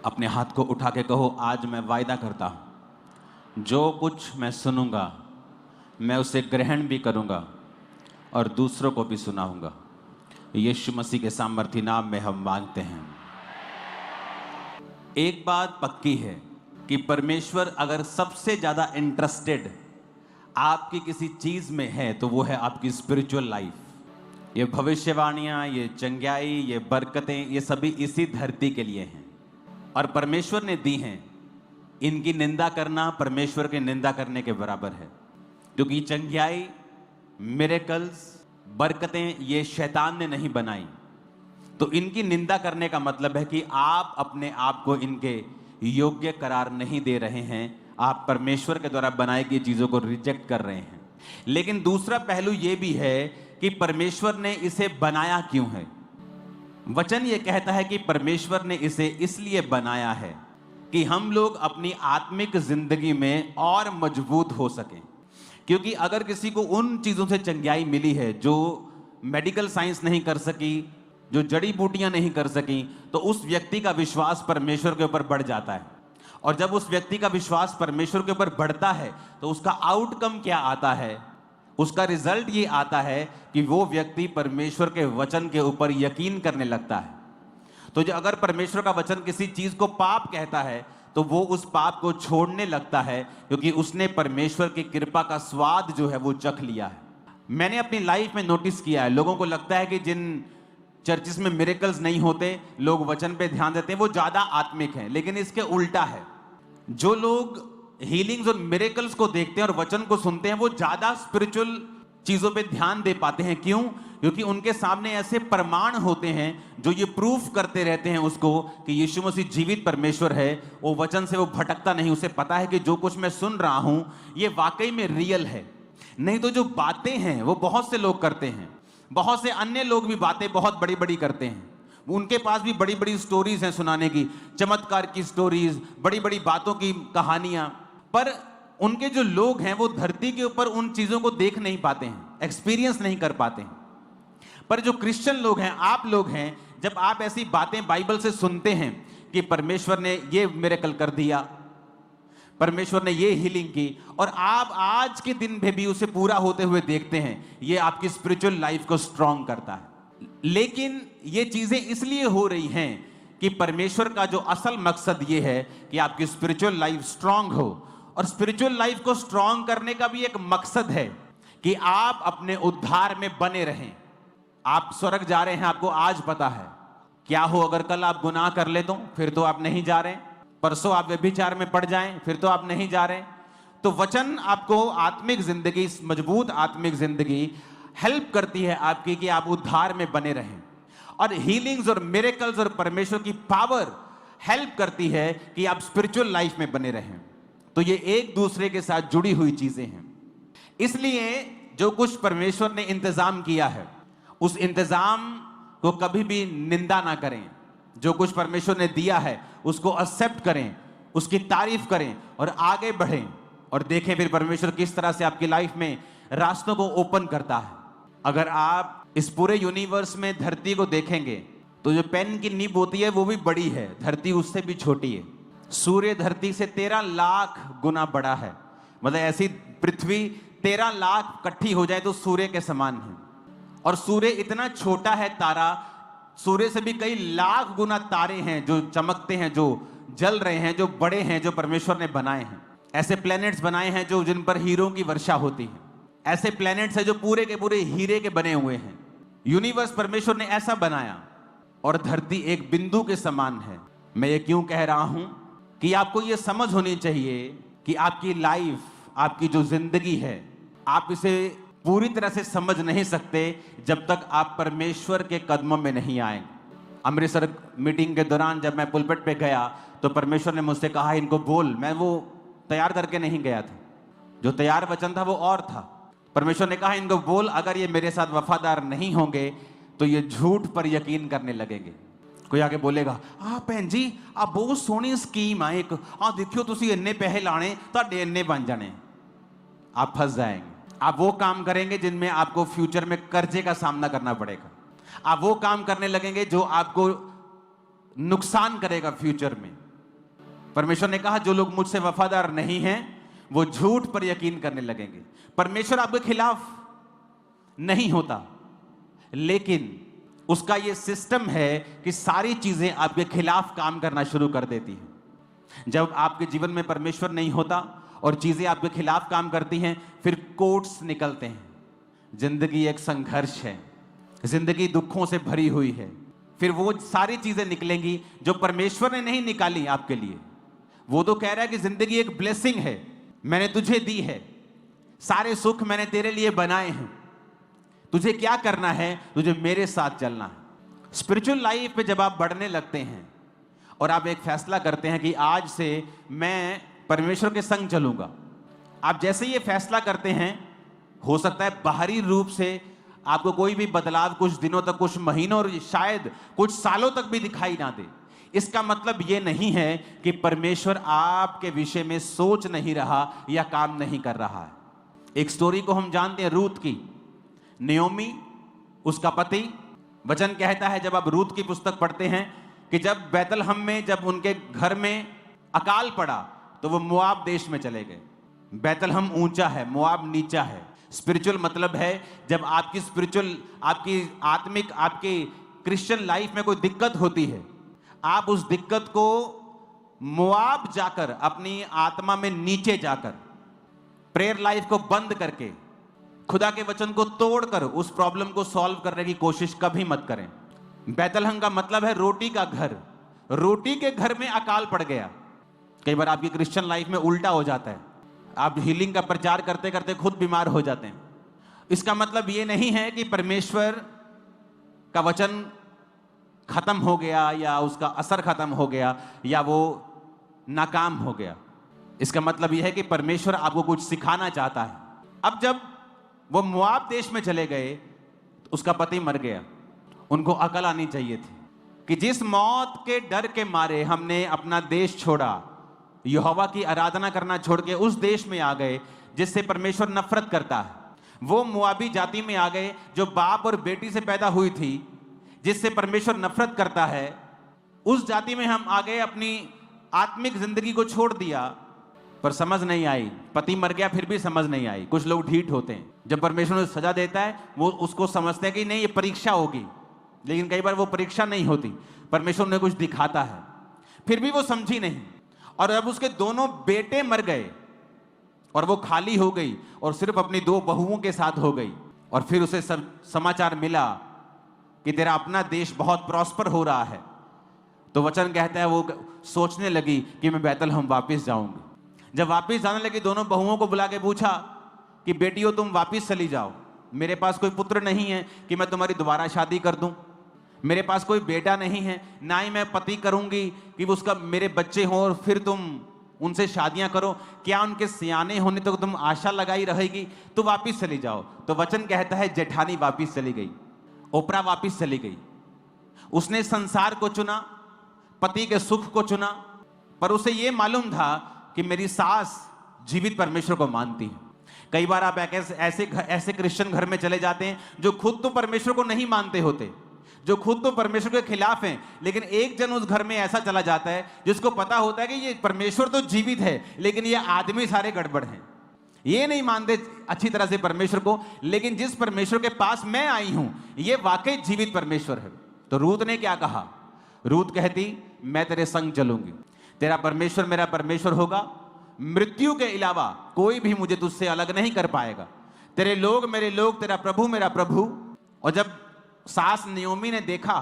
अपने हाथ को उठा के कहो, आज मैं वायदा करता हूं जो कुछ मैं सुनूंगा मैं उसे ग्रहण भी करूंगा और दूसरों को भी सुनाऊंगा। यीशु मसीह के सामर्थी नाम में हम मांगते हैं। एक बात पक्की है कि परमेश्वर अगर सबसे ज्यादा इंटरेस्टेड आपकी किसी चीज में है तो वो है आपकी स्पिरिचुअल लाइफ। ये भविष्यवाणियां, ये चंगाई, ये बरकतें, ये सभी इसी धरती के लिए हैं और परमेश्वर ने दी हैं। इनकी निंदा करना परमेश्वर की निंदा करने के बराबर है, क्योंकि चंगाई, मिरेकल्स, बरकतें ये शैतान ने नहीं बनाई। तो इनकी निंदा करने का मतलब है कि आप अपने आप को इनके योग्य करार नहीं दे रहे हैं। आप परमेश्वर के द्वारा बनाई गई चीजों को रिजेक्ट कर रहे हैं। लेकिन दूसरा पहलू यह भी है कि परमेश्वर ने इसे बनाया क्यों है। वचन ये कहता है कि परमेश्वर ने इसे इसलिए बनाया है कि हम लोग अपनी आत्मिक जिंदगी में और मजबूत हो सकें। क्योंकि अगर किसी को उन चीजों से चंगाई मिली है जो मेडिकल साइंस नहीं कर सकी, जो जड़ी बूटियां नहीं कर सकी, तो उस व्यक्ति का विश्वास परमेश्वर के ऊपर बढ़ जाता है। और जब उस व्यक्ति का विश्वास परमेश्वर के ऊपर बढ़ता है तो उसका आउटकम क्या आता है? उसका रिजल्ट ये आता है कि वो व्यक्ति परमेश्वर के वचन के ऊपर यकीन करने लगता है। तो जो अगर परमेश्वर का वचन किसी चीज को पाप कहता है तो वो उस पाप को छोड़ने लगता है, क्योंकि उसने परमेश्वर की कृपा का स्वाद जो है वो चख लिया है। मैंने अपनी लाइफ में नोटिस किया है, लोगों को लगता है कि जिन चर्चिस में मिरेकल्स नहीं होते, लोग वचन पे ध्यान देते हैं, वो ज्यादा आत्मिक हैं। लेकिन इसके उल्टा है। जो लोग हीलिंग्स और मिरेकल्स को देखते हैं और वचन को सुनते हैं, वो ज्यादा स्पिरिचुअल चीजों पे ध्यान दे पाते हैं। क्यों? क्योंकि उनके सामने ऐसे प्रमाण होते हैं जो ये प्रूफ करते रहते हैं उसको कि यीशु मसीह जीवित परमेश्वर है। वो वचन से वो भटकता नहीं, उसे पता है कि जो कुछ मैं सुन रहा हूं ये वाकई में रियल है। नहीं तो जो बातें हैं वो बहुत से लोग करते हैं, बहुत से अन्य लोग भी बातें बहुत बड़ी बड़ी करते हैं। उनके पास भी बड़ी बड़ी स्टोरीज हैं सुनाने की, चमत्कार की स्टोरीज, बड़ी बड़ी बातों की कहानियां। पर उनके जो लोग हैं वो धरती के ऊपर उन चीजों को देख नहीं पाते हैं, एक्सपीरियंस नहीं कर पाते हैं। पर जो क्रिश्चियन लोग हैं, आप लोग हैं, जब आप ऐसी बातें बाइबल से सुनते हैं कि परमेश्वर ने ये मिरेकल कर दिया, परमेश्वर ने ये हीलिंग की, और आप आज के दिन में भी उसे पूरा होते हुए देखते हैं, ये आपकी स्पिरिचुअल लाइफ को स्ट्रांग करता है। लेकिन ये चीजें इसलिए हो रही हैं कि परमेश्वर का जो असल मकसद ये है कि आपकी स्पिरिचुअल लाइफ स्ट्रांग हो। और स्पिरिचुअल लाइफ को स्ट्रांग करने का भी एक मकसद है कि आप अपने उद्धार में बने रहें। आप स्वर्ग जा रहे हैं, आपको आज पता है। क्या हो अगर कल आप गुनाह कर ले तो फिर तो आप नहीं जा रहे। परसों आप व्यभिचार में पड़ जाएं, फिर तो आप नहीं जा रहे। तो वचन आपको आत्मिक जिंदगी, मजबूत आत्मिक जिंदगी हेल्प करती है आपकी कि आप उद्धार में बने रहें। और हीलिंग्स और मिरेकल्स और परमेश्वर की पावर हेल्प करती है कि आप स्पिरिचुअल लाइफ में बने रहें। तो ये एक दूसरे के साथ जुड़ी हुई चीजें हैं। इसलिए जो कुछ परमेश्वर ने इंतजाम किया है उस इंतजाम को कभी भी निंदा ना करें। जो कुछ परमेश्वर ने दिया है उसको एक्सेप्ट करें, उसकी तारीफ करें और आगे बढ़ें और देखें फिर परमेश्वर किस तरह से आपकी लाइफ में रास्तों को ओपन करता है। अगर आप इस पूरे यूनिवर्स में धरती को देखेंगे तो जो पेन की नीब होती है वो भी बड़ी है, धरती उससे भी छोटी है। सूर्य धरती से 13 लाख गुना बड़ा है। मतलब ऐसी पृथ्वी 13 लाख इकट्ठी हो जाए तो सूर्य के समान है। और सूर्य इतना छोटा है तारा, सूर्य से भी कई लाख गुना तारे हैं जो चमकते हैं, जो जल रहे हैं, जो बड़े हैं, जो परमेश्वर ने बनाए हैं। ऐसे प्लैनेट्स बनाए हैं जो जिन पर हीरों की वर्षा होती है। ऐसे प्लैनेट्स हैं जो पूरे के पूरे हीरे के बने हुए हैं। यूनिवर्स परमेश्वर ने ऐसा बनाया और धरती एक बिंदु के समान है। मैं ये क्यों कह रहा हूं कि आपको ये समझ होनी चाहिए कि आपकी लाइफ, आपकी जो जिंदगी है, आप इसे पूरी तरह से समझ नहीं सकते जब तक आप परमेश्वर के कदमों में नहीं आए। अमृतसर मीटिंग के दौरान जब मैं पुलपिट पे गया तो परमेश्वर ने मुझसे कहा इनको बोल। मैं वो तैयार करके नहीं गया था, जो तैयार वचन था वो और था। परमेश्वर ने कहा इनको बोल, अगर ये मेरे साथ वफादार नहीं होंगे तो ये झूठ पर यकीन करने लगेंगे। कोई आके बोलेगा भैन जी आ बहुत सोहनी स्कीम है एक, देखियो तुसी इन्ने पैसे लाने तुहाडे इन्ने बन जाने। आप फंस जाएंगे। आप वो काम करेंगे जिनमें आपको फ्यूचर में कर्जे का सामना करना पड़ेगा। आप वो काम करने लगेंगे जो आपको नुकसान करेगा फ्यूचर में। परमेश्वर ने कहा जो लोग मुझसे वफादार नहीं हैं वो झूठ पर यकीन करने लगेंगे। परमेश्वर आपके खिलाफ नहीं होता, लेकिन उसका यह सिस्टम है कि सारी चीजें आपके खिलाफ काम करना शुरू कर देती हैं। जब आपके जीवन में परमेश्वर नहीं होता और चीजें आपके खिलाफ काम करती हैं, फिर कोट्स निकलते हैं। जिंदगी एक संघर्ष है, जिंदगी दुखों से भरी हुई है। फिर वो सारी चीजें निकलेंगी जो परमेश्वर ने नहीं निकाली आपके लिए। वो तो कह रहा है कि जिंदगी एक ब्लेसिंग है, मैंने तुझे दी है, सारे सुख मैंने तेरे लिए बनाए हैं, तुझे क्या करना है, तुझे मेरे साथ चलना है। स्पिरिचुअल लाइफ पे जब आप बढ़ने लगते हैं और आप एक फैसला करते हैं कि आज से मैं परमेश्वर के संग चलूंगा, आप जैसे ये फैसला करते हैं, हो सकता है बाहरी रूप से आपको कोई भी बदलाव कुछ दिनों तक, कुछ महीनों और शायद कुछ सालों तक भी दिखाई ना दे। इसका मतलब ये नहीं है कि परमेश्वर आपके विषय में सोच नहीं रहा या काम नहीं कर रहा है। एक स्टोरी को हम जानते हैं, रूत की। नयोमी, उसका पति। वचन कहता है, जब आप रूत की पुस्तक पढ़ते हैं, कि जब बैतलहम में जब उनके घर में अकाल पड़ा तो वो मोआब देश में चले गए। बैतलहम ऊंचा है, मोआब नीचा है। स्पिरिचुअल मतलब है जब आपकी स्पिरिचुअल, आपकी आत्मिक, आपकी क्रिश्चियन लाइफ में कोई दिक्कत होती है, आप उस दिक्कत को मोआब जाकर, अपनी आत्मा में नीचे जाकर, प्रेयर लाइफ को बंद करके, खुदा के वचन को तोड़कर उस प्रॉब्लम को सॉल्व करने की कोशिश कभी मत करें। बैतलहम का मतलब है रोटी का घर। रोटी के घर में अकाल पड़ गया। कई बार आपकी क्रिश्चियन लाइफ में उल्टा हो जाता है, आप हीलिंग का प्रचार करते करते खुद बीमार हो जाते हैं। इसका मतलब यह नहीं है कि परमेश्वर का वचन खत्म हो गया या उसका असर खत्म हो गया या वो नाकाम हो गया। इसका मतलब यह है कि परमेश्वर आपको कुछ सिखाना चाहता है। अब जब वो मोआब देश में चले गए तो उसका पति मर गया। उनको अकल आनी चाहिए थी कि जिस मौत के डर के मारे हमने अपना देश छोड़ा, यहोवा की आराधना करना छोड़ के उस देश में आ गए जिससे परमेश्वर नफरत करता है। वो मोआबी जाति में आ गए जो बाप और बेटी से पैदा हुई थी, जिससे परमेश्वर नफरत करता है। उस जाति में हम आ गए, अपनी आत्मिक जिंदगी को छोड़ दिया, पर समझ नहीं आई। पति मर गया फिर भी समझ नहीं आई। कुछ लोग ढीठ होते हैं, जब परमेश्वर उन्हें सजा देता है वो उसको समझते हैं कि नहीं ये परीक्षा होगी, लेकिन कई बार वो परीक्षा नहीं होती, परमेश्वर उन्हें कुछ दिखाता है। फिर भी वो समझी नहीं, और अब उसके दोनों बेटे मर गए और वो खाली हो गई और सिर्फ अपनी 2 बहुओं के साथ हो गई। और फिर उसे सब समाचार मिला कि तेरा अपना देश बहुत प्रॉस्पर हो रहा है। तो वचन कहता है वो सोचने लगी कि मैं बैतलहम वापस जाऊंगी। जब वापस जाने लगी, दोनों बहुओं को बुला के पूछा कि बेटियों तुम वापस चली जाओ, मेरे पास कोई पुत्र नहीं है कि मैं तुम्हारी दोबारा शादी कर दूं, मेरे पास कोई बेटा नहीं है, ना ही मैं पति करूंगी कि उसका मेरे बच्चे हों और फिर तुम उनसे शादियां करो। क्या उनके सियाने होने तक तुम आशा लगाई रहेगी? तो वापस चली जाओ। तो वचन कहता है जेठानी वापस चली गई, ओपरा वापस चली गई। उसने संसार को चुना, पति के सुख को चुना, पर उसे यह मालूम था कि मेरी सास जीवित परमेश्वर को मानती है। कई बार आप ऐसे क्रिश्चियन घर में चले जाते हैं जो खुद तो परमेश्वर को नहीं मानते होते, जो खुद तो परमेश्वर के खिलाफ हैं, लेकिन एक जन उस घर में ऐसा चला जाता है जिसको पता होता है कि ये परमेश्वर तो जीवित है, लेकिन ये आदमी सारे गड़बड़ हैं, ये नहीं मानते अच्छी तरह से परमेश्वर को, लेकिन जिस परमेश्वर के पास मैं आई हूं ये वाकई जीवित परमेश्वर है। तो रूत ने क्या कहा? रूत कहती मैं तेरे संग चलूंगी, तेरा परमेश्वर मेरा परमेश्वर होगा, मृत्यु के अलावा कोई भी मुझे तुझसे अलग नहीं कर पाएगा, तेरे लोग मेरे लोग, तेरा प्रभु मेरा प्रभु। और जब सास नयोमी ने देखा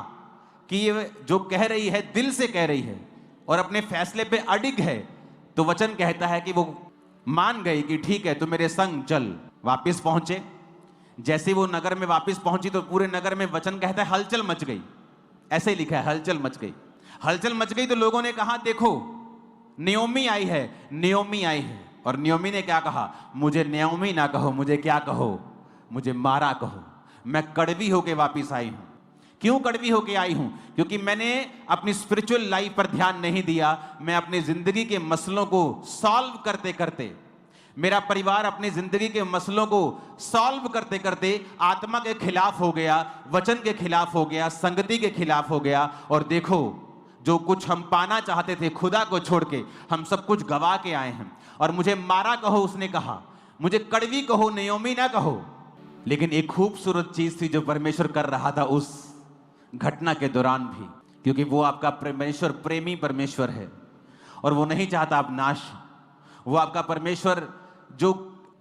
कि ये जो कह रही है दिल से कह रही है और अपने फैसले पे अडिग है, तो वचन कहता है कि वो मान गई कि ठीक है तू मेरे संग चल। वापस पहुंचे। जैसे वो नगर में वापस पहुंची तो पूरे नगर में वचन कहता है हलचल मच गई। ऐसे ही लिखा है, हलचल मच गई। हलचल मच गई तो लोगों ने कहा देखो नयोमी आई है, नयोमी आई है। और नयोमी ने क्या कहा? मुझे नयोमी ना कहो, मुझे क्या कहो? मुझे मारा कहो। मैं कड़वी होके वापस आई हूं। क्यों कड़वी होके आई हूं? क्योंकि मैंने अपनी स्पिरिचुअल लाइफ पर ध्यान नहीं दिया। मैं अपनी जिंदगी के मसलों को सॉल्व करते करते, मेरा परिवार अपनी जिंदगी के मसलों को सॉल्व करते करते आत्मा के खिलाफ हो गया, वचन के खिलाफ हो गया, संगति के खिलाफ हो गया। और देखो जो कुछ हम पाना चाहते थे खुदा को छोड़ के, हम सब कुछ गवा के आए हैं। और मुझे मारा कहो, उसने कहा, मुझे कड़वी कहो, नयोमी ना कहो, लेकिन एक खूबसूरत चीज थी जो परमेश्वर कर रहा था उस घटना के दौरान भी, क्योंकि वो आपका परमेश्वर प्रेमी परमेश्वर है और वो नहीं चाहता आप नाश। वो आपका परमेश्वर जो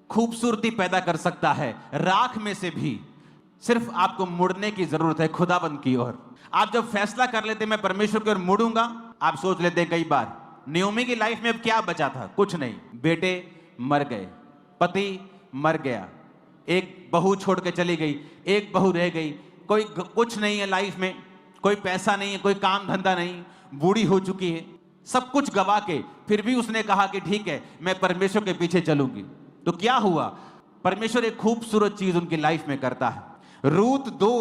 खूबसूरती पैदा कर सकता है राख में से भी, सिर्फ आपको मुड़ने की जरूरत है खुदाबंद की ओर। आप जब फैसला कर लेते मैं परमेश्वर की ओर मुड़ूंगा, आप सोच लेते हैं कई बार नयोमी की लाइफ में अब क्या बचा था, कुछ नहीं। बेटे मर गए, पति मर गया, एक बहू छोड़ के चली गई, एक बहू रह गई, कोई कुछ नहीं है लाइफ में, कोई पैसा नहीं है, कोई काम धंधा नहीं, बूढ़ी हो चुकी है, सब कुछ गवा के फिर भी उसने कहा कि ठीक है मैं परमेश्वर के पीछे चलूंगी। तो क्या हुआ, परमेश्वर एक खूबसूरत चीज उनकी लाइफ में करता है। रूत 2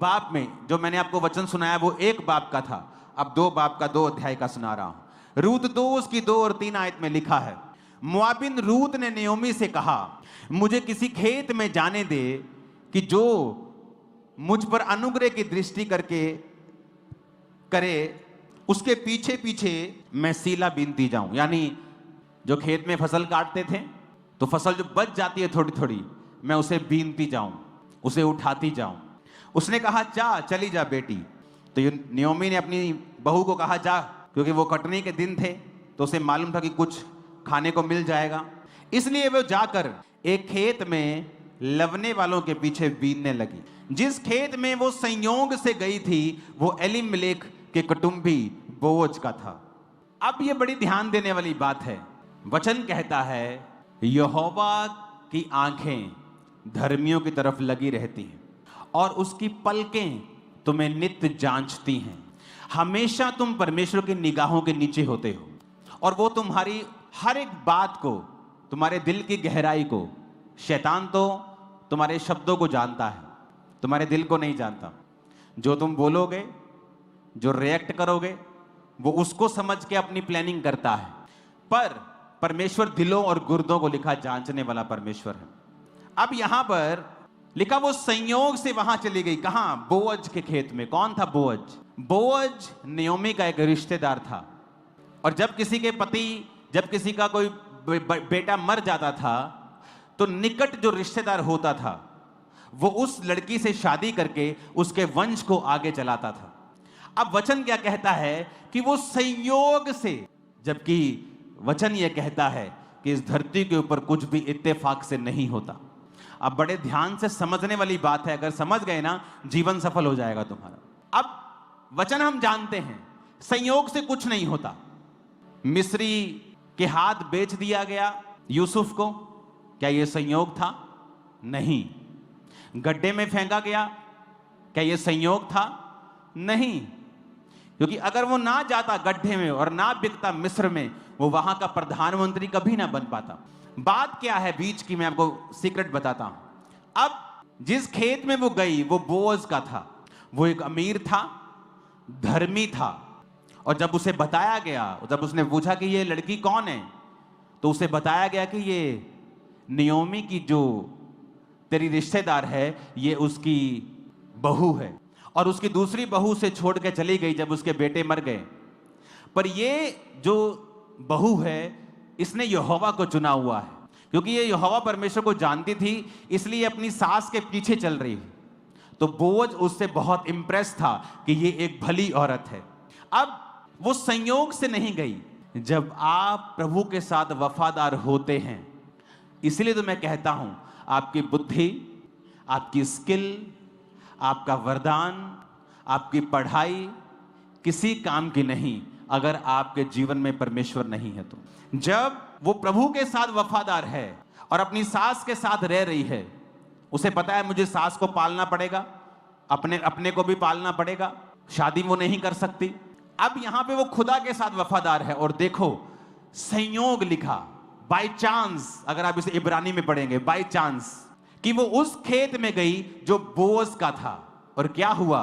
बाप में जो मैंने आपको वचन सुनाया वो 1 बाप का था, अब 2 बाप का 2 अध्याय का सुना रहा हूं। रूत 2 उसकी 2 और 3 आयत में लिखा है, मोआबिन रूत ने नयोमी से कहा, मुझे किसी खेत में जाने दे कि जो मुझ पर अनुग्रह की दृष्टि करके करे, उसके पीछे पीछे मैं सीला बीनती जाऊं। यानी जो खेत में फसल काटते थे तो फसल जो बच जाती है थोड़ी थोड़ी, मैं उसे बीनती जाऊं, उसे उठाती जाऊं। उसने कहा जा, चली जा बेटी। तो नयोमी ने अपनी बहू को कहा जा, क्योंकि वो कटनी के दिन थे तो उसे मालूम था कि कुछ खाने को मिल जाएगा। इसलिए वो जाकर एक खेत में लवने वालों के पीछे बीनने लगी। जिस खेत में वो संयोग से गई थी वो एलीमेलेक के कुटुंबी बोअज का था। अब ये बड़ी ध्यान देने वाली बात है। वचन कहता है यहोवा की आंखें धर्मियों की तरफ लगी रहती हैं और उसकी पलकें तुम्हें नित्य जांचती हैं। हमेशा तुम परमेश्वर की निगाहों के नीचे होते हो और वो तुम्हारी हर एक बात को, तुम्हारे दिल की गहराई को, शैतान तो तुम्हारे शब्दों को जानता है, तुम्हारे दिल को नहीं जानता। जो तुम बोलोगे, जो रिएक्ट करोगे, वो उसको समझ के अपनी प्लानिंग करता है। पर परमेश्वर दिलों और गुर्दों को लिखा जांचने वाला परमेश्वर है। अब यहां पर लिखा वो संयोग से वहां चली गई, कहां? बोअज के खेत में। कौन था बोअज? बोअज नयोमी का एक रिश्तेदार था। और जब किसी के पति, जब किसी का कोई बेटा मर जाता था तो निकट जो रिश्तेदार होता था वो उस लड़की से शादी करके उसके वंश को आगे चलाता था। अब वचन क्या कहता है कि वो संयोग से, जबकि वचन यह कहता है कि इस धरती के ऊपर कुछ भी इत्तेफाक से नहीं होता। अब बड़े ध्यान से समझने वाली बात है, अगर समझ गए ना जीवन सफल हो जाएगा तुम्हारा। अब वचन हम जानते हैं संयोग से कुछ नहीं होता। मिस्री के हाथ बेच दिया गया यूसुफ को, क्या यह संयोग था? नहीं। गड्ढे में फेंका गया, क्या यह संयोग था? नहीं। क्योंकि अगर वो ना जाता गड्ढे में और ना बिकता मिस्र में, वो वहां का प्रधानमंत्री कभी ना बन पाता। बात क्या है बीच की, मैं आपको सीक्रेट बताता हूं। अब जिस खेत में वो गई वो बोअज का था। वो एक अमीर था, धर्मी था। और जब उसे बताया गया, जब उसने पूछा कि ये लड़की कौन है, तो उसे बताया गया कि ये नयोमी की जो तेरी रिश्तेदार है, ये उसकी बहू है। और उसकी दूसरी बहू से छोड़ के चली गई जब उसके बेटे मर गए। पर ये जो बहू है, इसने यहोवा को चुना हुआ है, क्योंकि ये यहोवा परमेश्वर को जानती थी, इसलिए अपनी सास के पीछे चल रही है। तो बोअज उससे बहुत इंप्रेस था कि ये एक भली औरत है। अब वो संयोग से नहीं गई। जब आप प्रभु के साथ वफादार होते हैं, इसलिए तो मैं कहता हूं आपकी बुद्धि, आपकी स्किल, आपका वरदान, आपकी पढ़ाई किसी काम की नहीं अगर आपके जीवन में परमेश्वर नहीं है। तो जब वो प्रभु के साथ वफादार है और अपनी सास के साथ रह रही है, उसे पता है मुझे सास को पालना पड़ेगा, अपने को भी पालना पड़ेगा, शादी वो नहीं कर सकती। अब यहां पे वो खुदा के साथ वफादार है। और देखो संयोग लिखा, बाय चांस, अगर आप इसे इब्रानी में पढ़ेंगे, बाय चांस, कि वो उस खेत में गई जो बोअज का था। और क्या हुआ,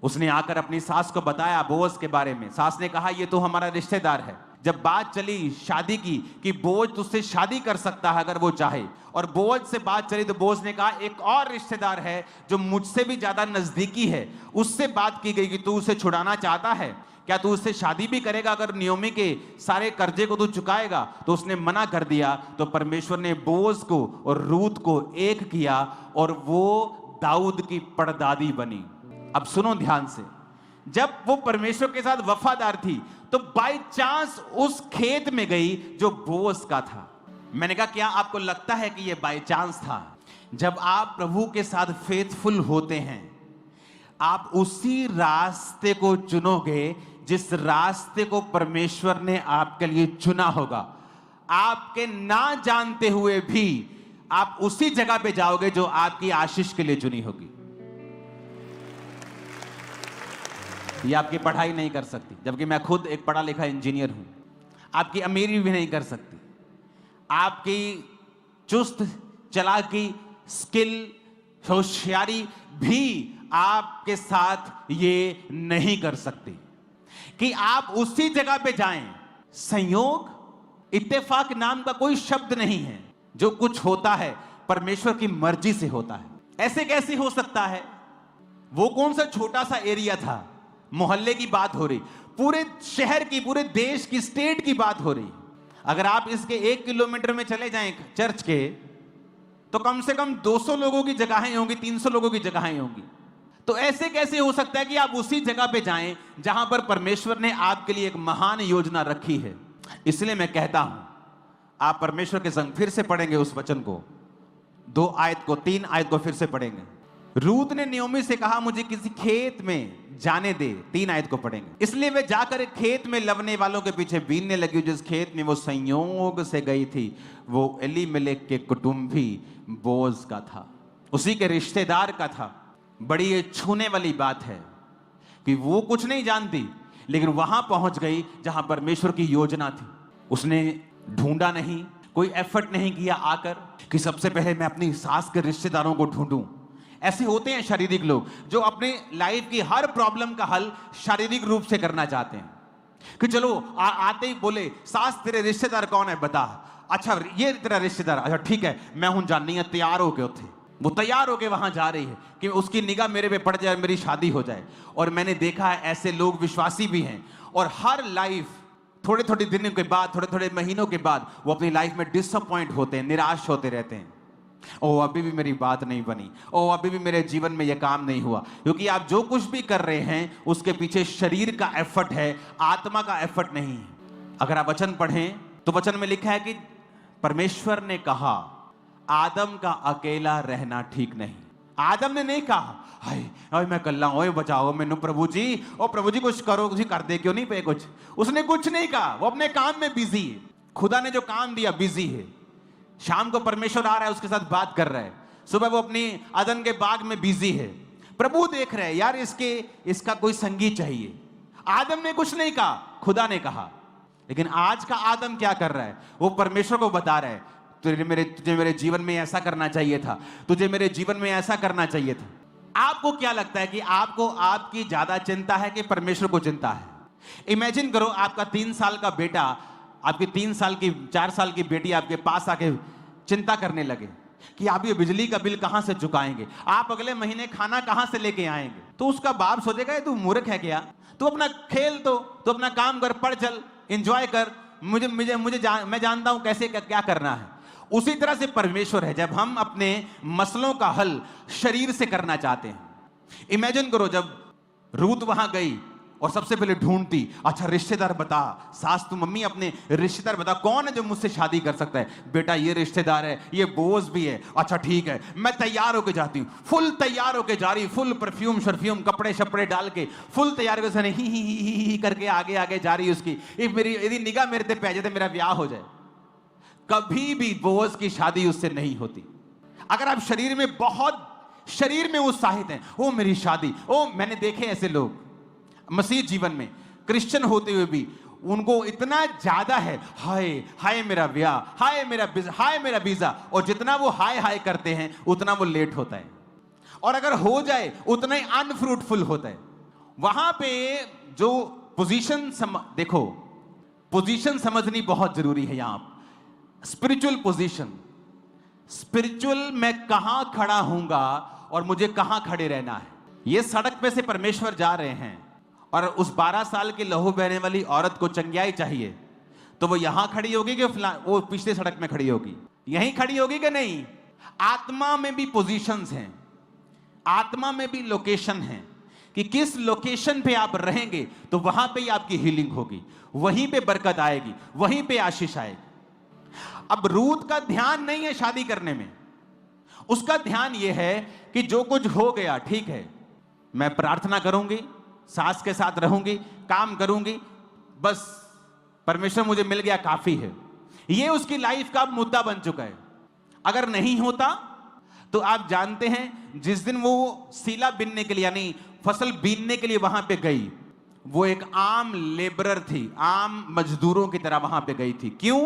उसने आकर अपनी सास को बताया बोअज के बारे में। सास ने कहा ये तो हमारा रिश्तेदार है। जब बात चली शादी की कि बोअज तुझसे शादी कर सकता है अगर वो चाहे, और बोअज से बात चली तो बोअज ने कहा एक और रिश्तेदार है जो मुझसे भी ज्यादा नजदीकी है, उससे बात की गई कि तू उसे छुड़ाना चाहता है, क्या तू उससे शादी भी करेगा अगर नियोमी के सारे कर्जे को तू चुकाएगा? तो उसने मना कर दिया। तो परमेश्वर ने बोअज को और रूत को एक किया और वो दाऊद की परदादी बनी। अब सुनो ध्यान से, जब वो परमेश्वर के साथ वफादार थी तो बाय चांस उस खेत में गई जो बोअज का था। मैंने कहा क्या आपको लगता है कि यह बाय चांस था? जब आप प्रभु के साथ फेथफुल होते हैं, आप उसी रास्ते को चुनोगे जिस रास्ते को परमेश्वर ने आपके लिए चुना होगा। आपके ना जानते हुए भी आप उसी जगह पे जाओगे जो आपकी आशीष के लिए चुनी होगी। ये आपकी पढ़ाई नहीं कर सकती, जबकि मैं खुद एक पढ़ा लिखा इंजीनियर हूं। आपकी अमीरी भी नहीं कर सकती, आपकी चुस्त चालाकी, स्किल, होशियारी भी आपके साथ ये नहीं कर सकती कि आप उसी जगह पे जाएं। संयोग, इत्तेफाक नाम का कोई शब्द नहीं है। जो कुछ होता है परमेश्वर की मर्जी से होता है। ऐसे कैसे हो सकता है? वो कौन सा छोटा सा एरिया था, मोहल्ले की बात हो रही, पूरे शहर की, पूरे देश की, स्टेट की बात हो रही। अगर आप इसके 1 किलोमीटर में चले जाएं चर्च के, तो कम से कम 200 लोगों की जगहें होंगी, 300 लोगों की जगहें होंगी। तो ऐसे कैसे हो सकता है कि आप उसी जगह पे जाएं जहां पर परमेश्वर ने आपके लिए एक महान योजना रखी है? इसलिए मैं कहता हूं, आप परमेश्वर के संग फिर से पढ़ेंगे उस वचन को, 2 आयत को, 3 आयत को फिर से पढ़ेंगे। रूत ने नियोमी से कहा मुझे किसी खेत में जाने दे, 3 आयत को पढ़ेंगे। इसलिए वे जाकर एक खेत में लवने वालों के पीछे बीनने लगी। जिस खेत में वो संयोग से गई थी वो एलीमेलेक के कुटुंबी बोअज का था, उसी के रिश्तेदार का था। बड़ी ये छूने वाली बात है कि वो कुछ नहीं जानती, लेकिन वहां पहुंच गई जहां परमेश्वर की योजना थी। उसने ढूंढा नहीं, कोई एफर्ट नहीं किया आकर कि सबसे पहले मैं अपनी सास के रिश्तेदारों को ढूंढूं। ऐसे होते हैं शारीरिक लोग जो अपने लाइफ की हर प्रॉब्लम का हल शारीरिक रूप से करना चाहते हैं कि चलो आते ही बोले, सास तेरे रिश्तेदार कौन है बता। अच्छा ये तेरा रिश्तेदार, अच्छा ठीक है मैं हूं जाननी है, तैयार हो गए थे। वो तैयार होके वहां जा रही है कि उसकी निगाह मेरे पे पड़ जाए, मेरी शादी हो जाए। और मैंने देखा है ऐसे लोग विश्वासी भी हैं, और हर लाइफ थोड़े थोड़े दिनों के बाद, थोड़े थोड़े महीनों के बाद वो अपनी लाइफ में डिसअपॉइंट होते हैं, निराश होते रहते हैं। ओ अभी भी मेरी बात नहीं बनी, ओ अभी भी मेरे जीवन में यह काम नहीं हुआ। क्योंकि आप जो कुछ भी कर रहे हैं उसके पीछे शरीर का एफर्ट है, आत्मा का एफर्ट नहीं है। अगर आप वचन पढ़ें तो वचन में लिखा है कि परमेश्वर ने कहा आदम का अकेला रहना ठीक नहीं। आदम ने नहीं कहा हाय हाय मैं कल्ला, ओए बचाओ मैनू प्रभु जी, ओ प्रभु जी कुछ करो, कुछ कर दे, क्यों नहीं पे कुछ। उसने कुछ नहीं कहा, वो अपने काम में बिजी है। खुदा ने जो काम दिया बिजी है। शाम को परमेश्वर आ रहा है, उसके साथ बात कर रहा है। सुबह वो अपनी अदन के बाग में बिजी है। प्रभु देख रहे हैं यार इसका कोई संगी चाहिए। आदम ने कुछ नहीं कहा, खुदा ने कहा। लेकिन आज का आदम क्या कर रहा है? वो परमेश्वर को बता रहा है तुझे मेरे जीवन में ऐसा करना चाहिए था, तुझे मेरे जीवन में ऐसा करना चाहिए था। आपको क्या लगता है कि आपको आपकी ज्यादा चिंता है कि परमेश्वर को चिंता है? इमेजिन करो आपका 3 साल का बेटा, आपकी 4 साल की बेटी आपके पास आके चिंता करने लगे कि आप ये बिजली का बिल कहां से चुकाएंगे, आप अगले महीने खाना कहां से लेके आएंगे। तो उसका बाप सोचेगा तू मूर्ख है क्या, तू अपना खेल, तो अपना काम कर, पढ़ चल, एंजॉय कर, मैं जानता हूं कैसे क्या करना है। उसी तरह से परमेश्वर है, जब हम अपने मसलों का हल शरीर से करना चाहते हैं। इमेजिन करो जब रूत वहां गई और सबसे पहले ढूंढती, अच्छा रिश्तेदार बता, सास तू मम्मी अपने रिश्तेदार बता कौन है जो मुझसे शादी कर सकता है। बेटा ये रिश्तेदार है, ये बोझ भी है, अच्छा ठीक है मैं तैयार होके जाती हूँ। फुल तैयार होके जा रही, फुल परफ्यूम शर्फ्यूम कपड़े शपड़े डाल के फुल तैयार होकर ही करके आगे आगे जा रही उसकी। यदि निगाह मेरे पे जाए तो मेरा ब्याह हो जाए। कभी भी बोझ की शादी उससे नहीं होती। अगर आप शरीर में उत्साहित हैं, ओ मेरी शादी, ओ मैंने देखे ऐसे लोग मसीह जीवन में क्रिश्चियन होते हुए भी उनको इतना ज्यादा है, हाय हाय मेरा ब्याह, हाय मेरा वीजा। और जितना वो हाय हाय करते हैं उतना वो लेट होता है, और अगर हो जाए उतना ही अनफ्रूटफुल होता है। वहां पे जो पोजीशन देखो, पोजीशन समझनी बहुत जरूरी है। यहां स्पिरिचुअल पोजीशन, स्पिरिचुअल मैं कहां खड़ा हूंगा और मुझे कहां खड़े रहना है। ये सड़क पे से परमेश्वर जा रहे हैं और उस 12 साल की लहू बहने वाली औरत को चंगियाई चाहिए, तो वो यहां खड़ी होगी कि वो पिछले सड़क में खड़ी होगी? यहीं खड़ी होगी कि नहीं? आत्मा में भी पोजीशंस हैं, आत्मा में भी लोकेशन है कि किस लोकेशन पे आप रहेंगे तो वहां पे ही आपकी हीलिंग होगी, वहीं पे बरकत आएगी, वहीं पे आशीष आएगी। अब रूत का ध्यान नहीं है शादी करने में, उसका ध्यान यह है कि जो कुछ हो गया ठीक है, मैं प्रार्थना करूंगी, सास के साथ रहूंगी, काम करूंगी, बस परमेश्वर मुझे मिल गया काफी है। यह उसकी लाइफ का मुद्दा बन चुका है। अगर नहीं होता तो आप जानते हैं जिस दिन वो सीला बीनने के लिए यानी फसल बीनने के लिए वहां पे गई, वो एक आम लेबरर थी, आम मजदूरों की तरह वहां पे गई थी। क्यों?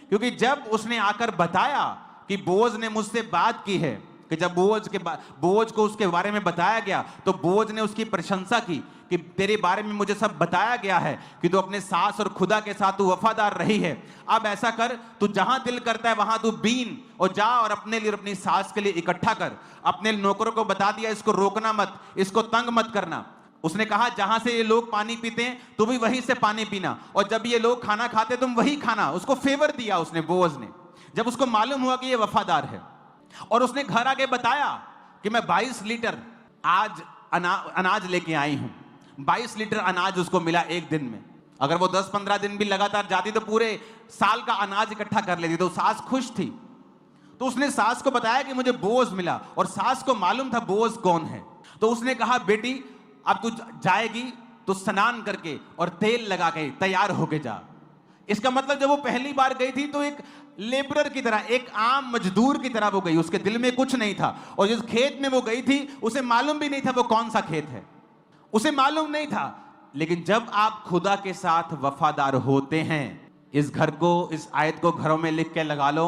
क्योंकि जब उसने आकर बताया कि बोअज ने मुझसे बात की है, कि जब बोअज को उसके बारे में बताया गया तो बोअज ने उसकी प्रशंसा की कि तेरे बारे में मुझे सब बताया गया है कि तू अपने सास और खुदा के साथ तू वफादार रही है। अब ऐसा कर, तू जहां दिल करता है वहां तू बीन और जा और अपने लिए अपनी सास के लिए इकट्ठा कर। अपने नौकरों को बता दिया इसको रोकना मत, इसको तंग मत करना। उसने कहा जहां से ये लोग पानी पीते हैं तू भी वहीं से पानी पीना, और जब ये लोग खाना खाते तुम वही खाना। उसको फेवर दिया उसने, बोअज ने। जब उसको मालूम हुआ कि ये वफादार है, और उसने घर आके बताया कि मैं 22 लीटर आज अनाज लेके आई हूं। 22 लीटर अनाज उसको मिला एक दिन में। अगर वो 10-15 दिन भी लगातार जाती तो पूरे साल का अनाज इकट्ठा कर लेती। तो सास खुश थी, तो उसने सास को बताया कि मुझे बोअज मिला, और सास को मालूम था बोअज कौन है। तो उसने कहा बेटी अब तू जाएगी तो स्नान करके और तेल लगा के तैयार होके जा। इसका मतलब जब वो पहली बार गई थी तो एक लेबरर की तरह, एक आम मजदूर की तरह वो गई। उसके दिल में कुछ नहीं था, और जिस खेत में वो गई थी उसे मालूम भी नहीं था वो कौन सा खेत है, उसे मालूम नहीं था। लेकिन जब आप खुदा के साथ वफादार होते हैं, इस घर को, इस आयत को घरों में लिख के लगा लो,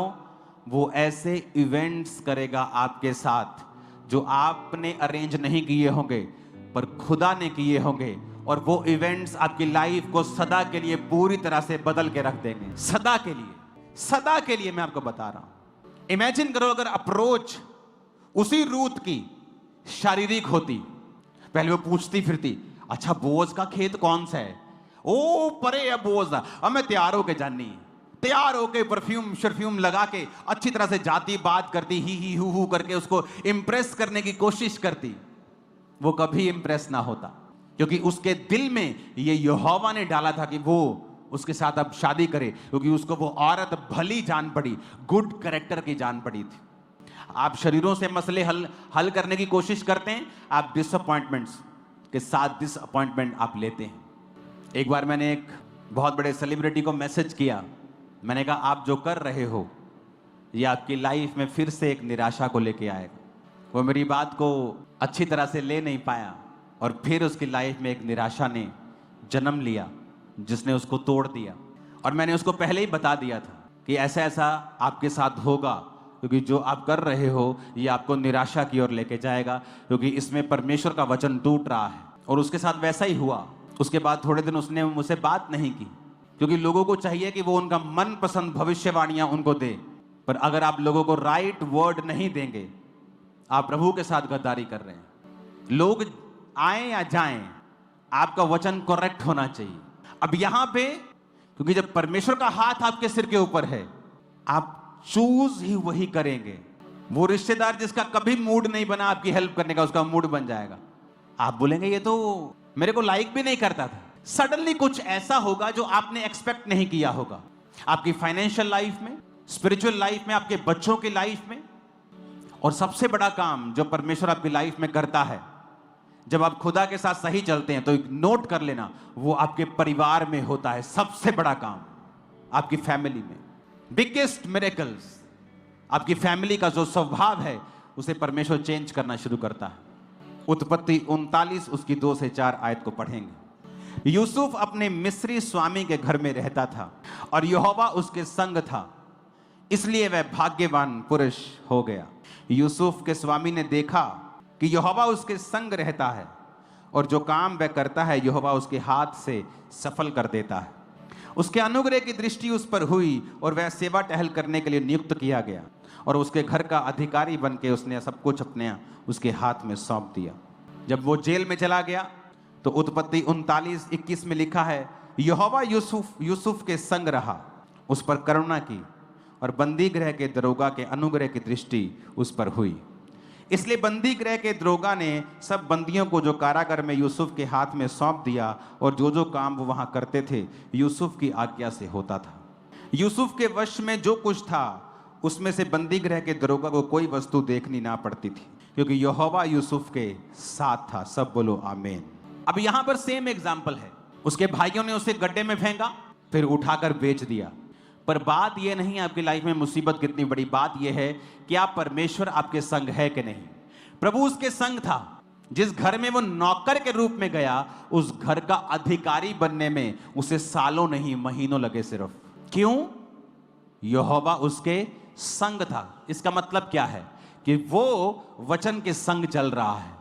वो ऐसे इवेंट्स करेगा आपके साथ जो आपने अरेंज नहीं किए होंगे पर खुदा ने किए होंगे, और वो इवेंट्स आपकी लाइफ को सदा के लिए पूरी तरह से बदल के रख देंगे। सदा के लिए, सदा के लिए मैं आपको बता रहा हूं। इमेजिन करो अगर अप्रोच उसी रूत की शारीरिक होती। पहले वो पूछती फिरती, अच्छा बोअज का खेत कौन सा है? ओ परे है बोअज। अब मैं तैयार होके जानी, तैयार होके परफ्यूम शर्फ्यूम लगा के अच्छी तरह से जाती, बात करती, ही हु करके उसको इंप्रेस करने की कोशिश करती। वो कभी इंप्रेस ना होता, क्योंकि उसके दिल में ये यहोवा ने डाला था कि वो उसके साथ अब शादी करे, क्योंकि उसको वो औरत भली जान पड़ी, गुड कैरेक्टर की जान पड़ी थी। आप शरीरों से मसले हल करने की कोशिश करते हैं, आप डिसअपॉइंटमेंट्स के साथ डिसअपॉइंटमेंट आप लेते हैं। एक बार मैंने एक बहुत बड़े सेलिब्रिटी को मैसेज किया, मैंने कहा आप जो कर रहे हो ये आपकी लाइफ में फिर से एक निराशा को लेके आएगा। वो मेरी बात को अच्छी तरह से ले नहीं पाया, और फिर उसकी लाइफ में एक निराशा ने जन्म लिया जिसने उसको तोड़ दिया। और मैंने उसको पहले ही बता दिया था कि ऐसा ऐसा आपके साथ होगा, क्योंकि जो आप कर रहे हो ये आपको निराशा की ओर लेके जाएगा, क्योंकि इसमें परमेश्वर का वचन टूट रहा है। और उसके साथ वैसा ही हुआ। उसके बाद थोड़े दिन उसने मुझसे बात नहीं की, क्योंकि लोगों को चाहिए कि वो उनका मनपसंद भविष्यवाणियां उनको दे। पर अगर आप लोगों को राइट वर्ड नहीं देंगे, आप प्रभु के साथ गद्दारी कर रहे हैं। लोग आए या जाएं, आपका वचन करेक्ट होना चाहिए। अब यहां पे क्योंकि जब परमेश्वर का हाथ आपके सिर के ऊपर है, आप चूज ही वही करेंगे। वो रिश्तेदार जिसका कभी मूड नहीं बना आपकी हेल्प करने का, उसका मूड बन जाएगा। आप बोलेंगे ये तो मेरे को लाइक भी नहीं करता था। सडनली कुछ ऐसा होगा जो आपने एक्सपेक्ट नहीं किया होगा, आपकी फाइनेंशियल लाइफ में, स्पिरिचुअल लाइफ में, आपके बच्चों की लाइफ में। और सबसे बड़ा काम जो परमेश्वर आपकी लाइफ में करता है, जब आप खुदा के साथ सही चलते हैं, तो एक नोट कर लेना, वो आपके परिवार में होता है। सबसे बड़ा काम आपकी फैमिली में, बिगेस्ट मिरेकल्स आपकी फैमिली का जो स्वभाव है उसे परमेश्वर चेंज करना शुरू करता है। उत्पत्ति 39 उसकी 2 से 4 आयत को पढ़ेंगे। यूसुफ अपने मिस्री स्वामी के घर में रहता था और यहोवा उसके संग था, इसलिए वह भाग्यवान पुरुष हो गया। यूसुफ के स्वामी ने देखा कि यहोवा उसके संग रहता है और जो काम वह करता है यहोवा उसके हाथ से सफल कर देता है। उसके अनुग्रह की दृष्टि उस पर हुई और वह सेवा टहल करने के लिए नियुक्त किया गया, और उसके घर का अधिकारी बनके उसने सब कुछ अपने उसके हाथ में सौंप दिया। जब वो जेल में चला गया तो उत्पत्ति 39:21 में लिखा है, यहोवा यूसुफ के संग रहा, उस पर करुणा की और बंदी गृह के दरोगा के अनुग्रह की दृष्टि उस पर हुई। इसलिए बंदी गृह के दरोगा ने सब बंदियों को जो कारागार में यूसुफ के हाथ में सौंप दिया, और जो जो काम वो वहां करते थे यूसुफ की आज्ञा से होता था। यूसुफ के वश में जो कुछ था उसमें से बंदी गृह के दरोगा को कोई वस्तु देखनी ना पड़ती थी, क्योंकि यहोवा यूसुफ के साथ था। सब बोलो आमीन। अब यहां पर सेम एग्जाम्पल है, उसके भाइयों ने उसे गड्ढे में फेंका, फिर उठाकर बेच दिया। पर बात यह नहीं है आपकी लाइफ में मुसीबत कितनी बड़ी, बात यह है कि आप परमेश्वर आपके संग है कि नहीं। प्रभु उसके संग था। जिस घर में वो नौकर के रूप में गया, उस घर का अधिकारी बनने में उसे सालों नहीं महीनों लगे सिर्फ। क्यों? यहोवा उसके संग था। इसका मतलब क्या है कि वो वचन के संग चल रहा है।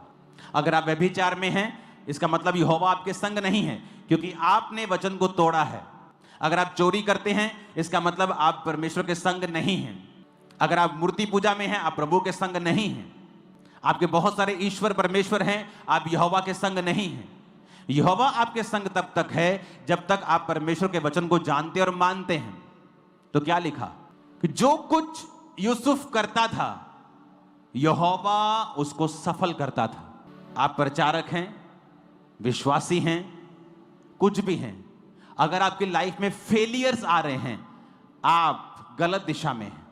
अगर आप व्यभिचार में हैं, इसका मतलब यहोवा आपके संग नहीं है, क्योंकि आपने वचन को तोड़ा है। अगर आप चोरी करते हैं, इसका मतलब आप परमेश्वर के संग नहीं हैं। अगर आप मूर्ति पूजा में हैं, आप प्रभु के संग नहीं हैं। आपके बहुत सारे ईश्वर परमेश्वर हैं, आप यहोवा के संग नहीं हैं। यहोवा आपके संग तब तक है जब तक आप परमेश्वर के वचन को जानते और मानते हैं। तो क्या लिखा कि जो कुछ यूसुफ करता था यहोवा उसको सफल करता था। आप प्रचारक हैं, विश्वासी हैं, कुछ भी हैं, अगर आपकी लाइफ में फेलियर्स आ रहे हैं, आप गलत दिशा में हैं।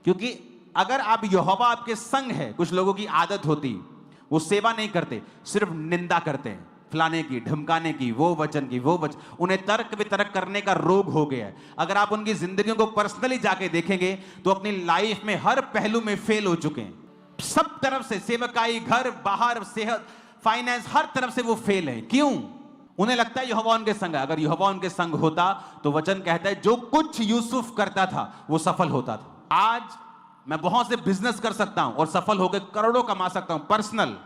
क्योंकि अगर आप यहोवा आपके संग है, कुछ लोगों की आदत होती, वो सेवा नहीं करते, सिर्फ निंदा करते हैं, फलाने की, ढमकाने की, वो वचन की, वो वचन, उन्हें तर्क वितर्क करने का रोग हो गया है। अगर आप उनकी जिंदगियों को पर्सनली जाके देखेंगे तो अपनी लाइफ में हर पहलू में फेल हो चुके हैं। सब तरफ से, सेवकाई, घर बाहर, सेहत, फाइनेंस, हर तरफ से वो फेल है। क्यों? उन्हें लगता है यहोवा उनके संग है। अगर यहोवा उनके संग होता तो वचन कहता है जो कुछ यूसुफ करता था वो सफल होता था। आज मैं बहुत से बिजनेस कर सकता हूं और सफल होकर करोड़ों कमा सकता हूं, पर्सनल।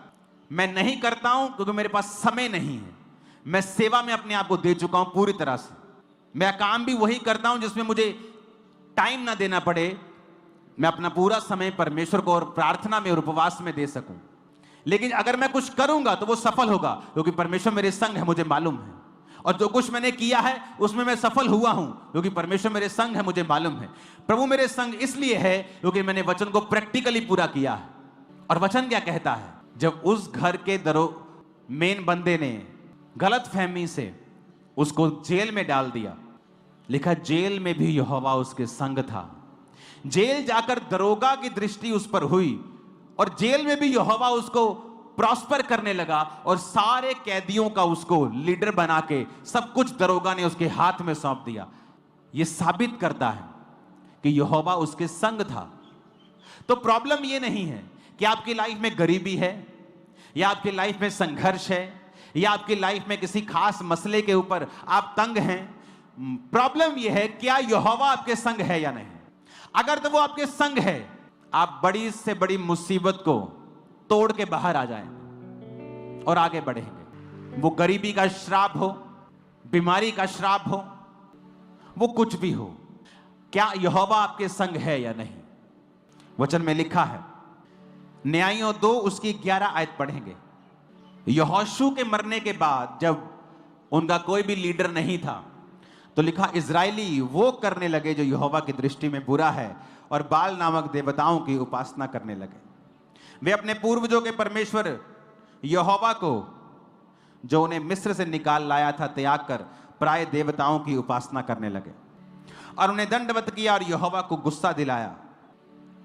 मैं नहीं करता हूं क्योंकि मेरे पास समय नहीं है। मैं सेवा में अपने आप को दे चुका हूं पूरी तरह से। मैं काम भी वही करता हूं जिसमें मुझे टाइम ना देना पड़े। मैं अपना पूरा समय परमेश्वर को और प्रार्थना में और उपवास में दे सकूं। लेकिन अगर मैं कुछ करूंगा तो वो सफल होगा, क्योंकि परमेश्वर मेरे संग है, मुझे मालूम है। और जो कुछ मैंने किया है उसमें मैं सफल हुआ हूं, क्योंकि परमेश्वर मेरे संग है, मुझे मालूम है। प्रभु मेरे संग इसलिए है क्योंकि मैंने वचन को प्रैक्टिकली पूरा किया है। और वचन क्या कहता है? जब उस घर के मेन बंदे ने गलत फहमी से उसको जेल में डाल दिया, लिखा जेल में भी यहोवा उसके संग था। जेल जाकर दरोगा की दृष्टि उस पर हुई और जेल में भी यहोवा उसको प्रॉस्पर करने लगा और सारे कैदियों का उसको लीडर बना के सब कुछ दरोगा ने उसके हाथ में सौंप दिया। यह साबित करता है कि यहोवा उसके संग था। तो प्रॉब्लम यह नहीं है कि आपकी लाइफ में गरीबी है या आपकी लाइफ में संघर्ष है या आपकी लाइफ में किसी खास मसले के ऊपर आप तंग हैं। प्रॉब्लम यह है क्या यहोवा आपके संग है या नहीं। अगर तो वो आपके संग है, आप बड़ी से बड़ी मुसीबत को तोड़ के बाहर आ जाएंगे और आगे बढ़ेंगे। वो गरीबी का श्राप हो, बीमारी का श्राप हो, वो कुछ भी हो, क्या यहोवा आपके संग है या नहीं। वचन में लिखा है, न्यायों 2 उसकी 11 आयत पढ़ेंगे। यहोशू के मरने के बाद जब उनका कोई भी लीडर नहीं था तो लिखा इजरायली वो करने लगे जो यहोवा की दृष्टि में बुरा है और बाल नामक देवताओं की उपासना करने लगे। वे अपने पूर्वजों के परमेश्वर यहोवा को जो उन्हें मिस्र से निकाल लाया था त्याग कर प्राय देवताओं की उपासना करने लगे और उन्हें दंडवत किया और यहोवा को गुस्सा दिलाया।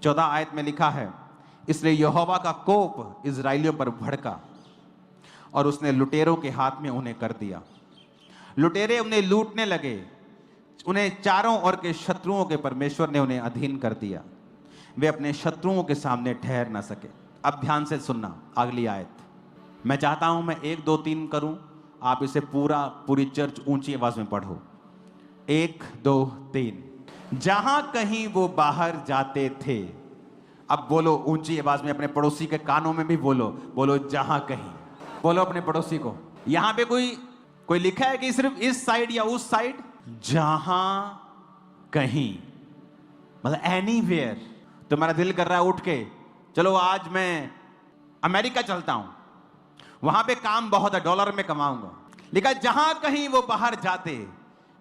14 आयत में लिखा है, इसलिए यहोवा का कोप इजराइलियों पर भड़का और उसने लुटेरों के हाथ में उन्हें कर दिया। लुटेरे उन्हें लूटने लगे, उन्हें चारों ओर के शत्रुओं के परमेश्वर ने उन्हें अधीन कर दिया। वे अपने शत्रुओं के सामने ठहर ना सके। अब ध्यान से सुनना अगली आयत। मैं चाहता हूं मैं 1 2 3 करूं, आप इसे पूरी चर्च ऊंची आवाज में पढ़ो। 1 2 3। जहां कहीं वो बाहर जाते थे, अब बोलो ऊंची आवाज में, अपने पड़ोसी के कानों में भी बोलो, बोलो जहां कहीं। बोलो अपने पड़ोसी को। यहां पे कोई लिखा है कि सिर्फ इस साइड या उस साइड? जहां कहीं मतलब एनीवेयर। तुम्हारा दिल कर रहा है उठ के चलो आज मैं अमेरिका चलता हूं, वहां पे काम बहुत है, डॉलर में कमाऊंगा। लिखा जहां कहीं वो बाहर जाते,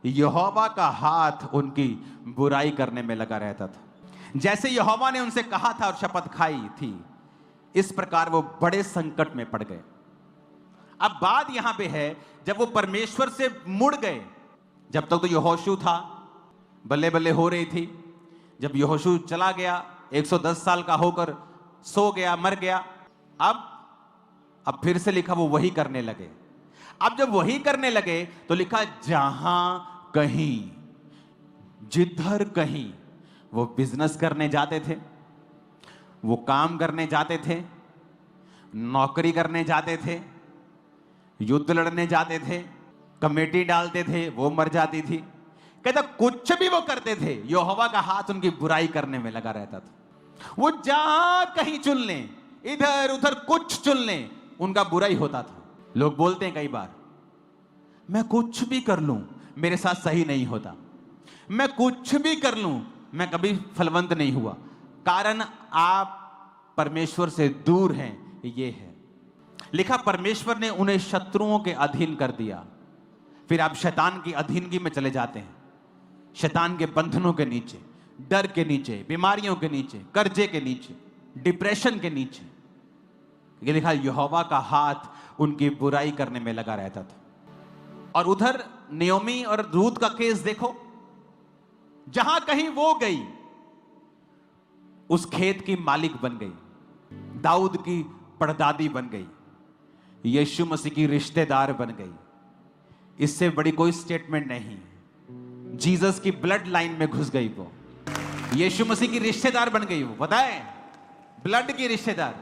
यहोवा का हाथ उनकी बुराई करने में लगा रहता था। जैसे यहोवा ने उनसे कहा था और शपथ खाई थी, इस प्रकार वो बड़े संकट में पड़ गए। अब बात यहां पे है, जब वो परमेश्वर से मुड़ गए, जब तक तो यहोशू था, बल्ले बल्ले हो रही थी। जब यहोशू चला गया, 110 साल का होकर सो गया, मर गया, अब फिर से लिखा वो वही करने लगे। अब जब वही करने लगे तो लिखा जहां कहीं, जिधर कहीं वो बिजनेस करने जाते थे, वो काम करने जाते थे, नौकरी करने जाते थे, युद्ध लड़ने जाते थे, कमेटी डालते थे, वो मर जाती थी। कहता कुछ भी वो करते थे, यहोवा का हाथ उनकी बुराई करने में लगा रहता था। वो जहां कहीं चुन लें, इधर उधर कुछ चुन लें, उनका बुराई होता था। लोग बोलते हैं कई बार, मैं कुछ भी कर लूं मेरे साथ सही नहीं होता, मैं कुछ भी कर लूं मैं कभी फलवंत नहीं हुआ। कारण आप परमेश्वर से दूर हैं, ये है। लिखा परमेश्वर ने उन्हें शत्रुओं के अधीन कर दिया। फिर आप शैतान की अधीनगी में चले जाते हैं, शैतान के बंधनों के नीचे, डर के नीचे, बीमारियों के नीचे, कर्जे के नीचे, डिप्रेशन के नीचे। ये लिखा यहोवा का हाथ उनकी बुराई करने में लगा रहता था। और उधर नियोमी और रूत का केस देखो, जहां कहीं वो गई, उस खेत की मालिक बन गई, दाऊद की परदादी बन गई, यीशु मसीह की रिश्तेदार बन गई। इससे बड़ी कोई स्टेटमेंट नहीं। जीसस की ब्लड लाइन में घुस गई वो, यीशु मसीह की रिश्तेदार बन गई वो। पता है, ब्लड की रिश्तेदार,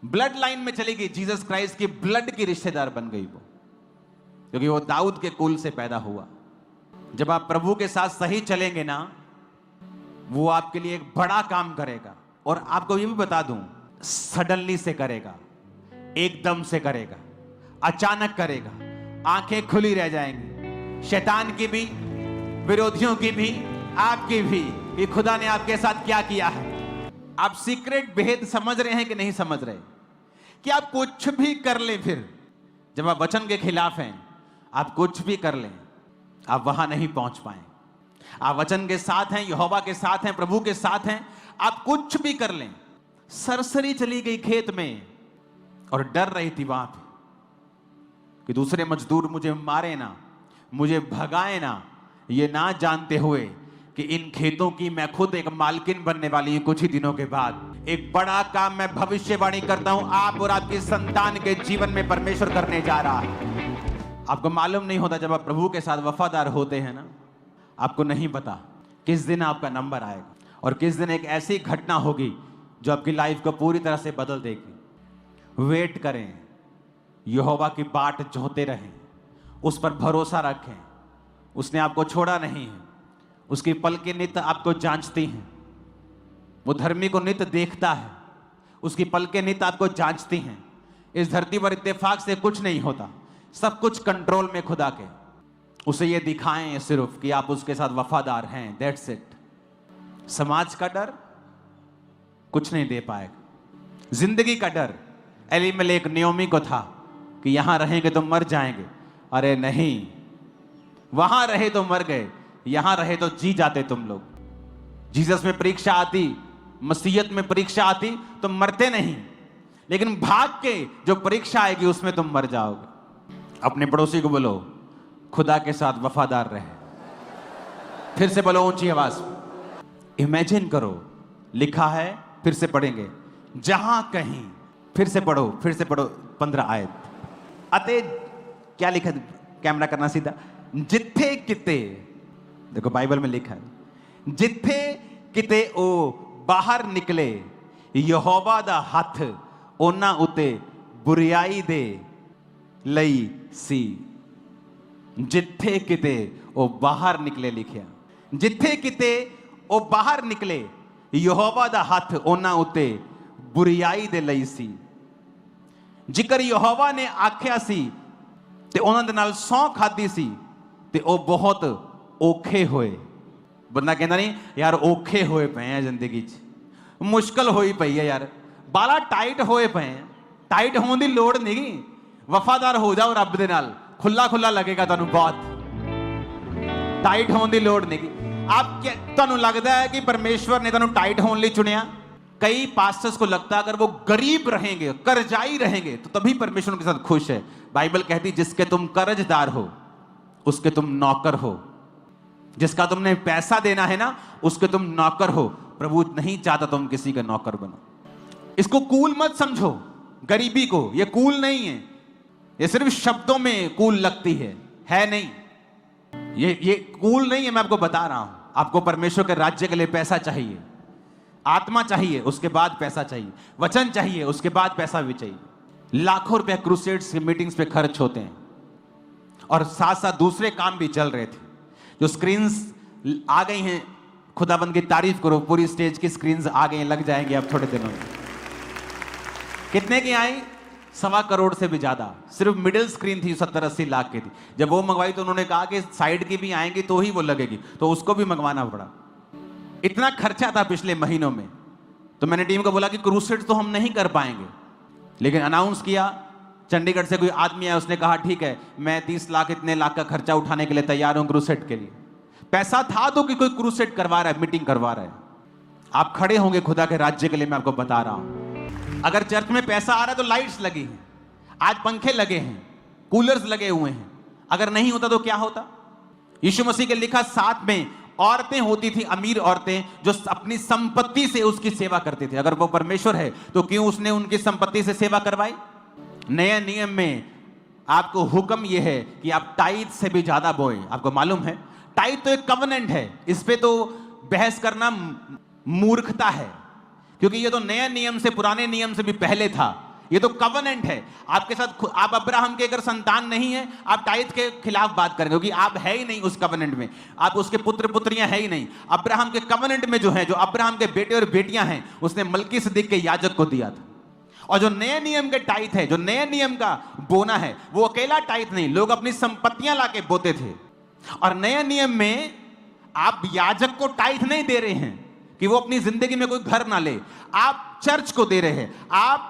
ब्लड लाइन में चली गई, जीसस क्राइस्ट की ब्लड की रिश्तेदार बन गई वो, क्योंकि वो दाऊद के कुल से पैदा हुआ। जब आप प्रभु के साथ सही चलेंगे ना, वो आपके लिए एक बड़ा काम करेगा। और आपको ये भी बता दूं, सडनली से करेगा, एकदम से करेगा, अचानक करेगा, आंखें खुली रह जाएंगी, शैतान की भी, विरोधियों की भी, आपकी भी, कि खुदा ने आपके साथ क्या किया है। आप सीक्रेट भेद समझ रहे हैं कि नहीं समझ रहे, कि आप कुछ भी कर लें, फिर जब आप वचन के खिलाफ हैं, आप कुछ भी कर लें, आप वहां नहीं पहुंच पाए। आप वचन के साथ हैं, यहोवा के साथ हैं, प्रभु के साथ हैं, आप कुछ भी कर लें। सरसरी चली गई खेत में और डर रही थी वहां पे कि दूसरे मजदूर मुझे मारे ना, मुझे भगाए ना, ये ना जानते हुए कि इन खेतों की मैं खुद एक मालकिन बनने वाली हूं कुछ ही दिनों के बाद। एक बड़ा काम मैं भविष्यवाणी करता हूं, आप और आपकी संतान के जीवन में परमेश्वर करने जा रहा है। आपको मालूम नहीं होता, जब आप प्रभु के साथ वफादार होते हैं ना, आपको नहीं पता किस दिन आपका नंबर आएगा और किस दिन एक ऐसी घटना होगी जो आपकी लाइफ को पूरी तरह से बदल देगी। वेट करें, यहोवा की बाट जोहते रहें, उस पर भरोसा रखें। उसने आपको छोड़ा नहीं है, उसकी पलकें नित्य आपको जांचती हैं। वो धर्मी को नित्य देखता है, उसकी पलकें नित्य आपको जांचती हैं। इस धरती पर इत्तेफाक से कुछ नहीं होता, सब कुछ कंट्रोल में खुदा के। उसे ये दिखाएं सिर्फ कि आप उसके साथ वफादार हैं, दैट्स इट। समाज का डर कुछ नहीं दे पाएगा। जिंदगी का डर एलीमेलेक नियोमी को था कि यहां रहेंगे तो मर जाएंगे। अरे नहीं, वहां रहे तो मर गए, यहां रहे तो जी जाते तुम लोग। जीसस में परीक्षा आती, मसीहत में परीक्षा आती तो मरते नहीं, लेकिन भाग के जो परीक्षा आएगी उसमें तुम मर जाओगे। अपने पड़ोसी को बोलो, खुदा के साथ वफादार रहे। फिर से बोलो ऊंची आवाज। इमेजिन करो, लिखा है, फिर से पढ़ेंगे, जहां कहीं, फिर से पढ़ो 15 आयत। अते क्या लिखा, कैमरा करना सीधा, जिथे किते, देखो बाइबल में लिखा है, जिथे किते ओ बाहर निकले यहोवा दा हथ ओना उते बुरियाई दे लई सी। जिथे किते ओ बाहर निकले लिखिया, जिथे किते ओ बाहर निकले यहोवा दा हथ ओना उते बुरियाई दे लई सी। जिकर यहोवा ने आख्या सी ते ਉਹਨਾਂ ਦੇ ਨਾਲ ਸੌਂ ਖਾਦੀ ਸੀ ਤੇ ਉਹ ਬਹੁਤ ਔਖੇ ਹੋਏ। ਬੰਦਾ ਕਹਿੰਦਾ ਨਹੀਂ ਯਾਰ ਔਖੇ ਹੋਏ ਪਏ ਆ ਜ਼ਿੰਦਗੀ 'ਚ, ਮੁਸ਼ਕਲ ਹੋਈ ਪਈ ਹੈ ਯਾਰ, ਬਾਲਾ ਟਾਈਟ ਹੋਏ ਪਏ ਆ। ਟਾਈਟ ਹੋਣ ਦੀ ਲੋੜ ਨਹੀਂ, ਵਫਾਦਾਰ ਹੋ ਜਾਓ ਰੱਬ ਦੇ ਨਾਲ, ਖੁੱਲਾ ਖੁੱਲਾ ਲੱਗੇਗਾ ਤੁਹਾਨੂੰ, ਬਹੁਤ ਟਾਈਟ ਹੋਣ ਦੀ ਲੋੜ ਨਹੀਂ। ਤੁਹਾਨੂੰ ਲੱਗਦਾ है कि परमेश्वर ने ਤੁਹਾਨੂੰ टाइट होने लिए चुनिया? कई पास्टर्स को लगता है अगर वो गरीब रहेंगे, कर्जाई रहेंगे, तो तभी परमेश्वर उनके साथ खुश है। बाइबल कहती जिसके तुम कर्जदार हो उसके तुम नौकर हो, जिसका तुमने पैसा देना है ना उसके तुम नौकर हो। प्रभु नहीं चाहता तुम किसी का नौकर बनो। इसको कूल मत समझो, गरीबी को, ये कूल नहीं है, ये सिर्फ शब्दों में कूल लगती है नहीं, ये कूल नहीं है। मैं आपको बता रहा हूं, आपको परमेश्वर के राज्य के लिए पैसा चाहिए, आत्मा चाहिए, उसके बाद पैसा चाहिए, वचन चाहिए, उसके बाद पैसा भी चाहिए। लाखों रुपए क्रूसेड्स की मीटिंग्स पे खर्च होते हैं और साथ साथ दूसरे काम भी चल रहे थे। जो स्क्रीन्स आ गई हैं, खुदाबंद की तारीफ करो, पूरी स्टेज की स्क्रीन्स आ गई हैं, लग जाएंगे अब थोड़े दिनों में। कितने की आई? 1.25 करोड़ से भी ज्यादा। सिर्फ मिडिल स्क्रीन थी 70-80 लाख की थी। जब वो मंगवाई तो उन्होंने कहा कि साइड की भी आएंगी तो ही वो लगेगी, तो उसको भी मंगवाना पड़ा। इतना खर्चा था पिछले महीनों में। तो मैंने टीम को बोला कि क्रूसेड तो हम नहीं कर पाएंगे, लेकिन अनाउंस किया, चंडीगढ़ से कोई आदमी आया, उसने कहा ठीक है मैं 30 लाख इतने लाख का खर्चा उठाने के लिए तैयार हूं क्रूसेड के लिए। पैसा था तो कि कोई क्रूसेड करवा रहा है, मीटिंग करवा रहा है। आप खड़े होंगे खुदा के राज्य के लिए, मैं आपको बता रहा हूं। अगर चर्च में पैसा आ रहा है तो लाइट्स लगी हैं, आज पंखे लगे हैं, कूलर्स लगे हुए हैं। अगर नहीं होता तो क्या होता? यीशु मसीह के लिखा 7 में औरतें होती थी, अमीर औरतें, जो अपनी संपत्ति से उसकी सेवा करती थी। अगर वो परमेश्वर है तो क्यों उसने उनकी संपत्ति से सेवा करवाई? नए नियम में आपको हुक्म यह है कि आप टाइट से भी ज्यादा बोएं। आपको मालूम है टाइट तो एक कवनेंट है, इस पे तो बहस करना मूर्खता है, क्योंकि ये तो नए नियम से, पुराने नियम से भी पहले था। ये तो कवनेंट है आपके साथ। आप अब्राहम के अगर संतान नहीं है, आप टाइट के खिलाफ बात करेंगे, क्योंकि आप है ही नहीं उस कवनेंट में, आप उसके पुत्र पुत्रियां है ही नहीं। अब्राहम के कवनेंट में जो है, जो अब्राहम के बेटे और बेटियां हैं, उसने मल्कीसदिक के याजक को दिया था। और जो नए नियम के टाइट है, जो नए नियम का बोना है, वो अकेला टाइट नहीं, लोग अपनी संपत्तियां लाके बोते थे। और नए नियम में आप याजक को टाइट नहीं दे रहे हैं कि वो अपनी जिंदगी में कोई घर ना ले, आप चर्च को दे रहे हैं।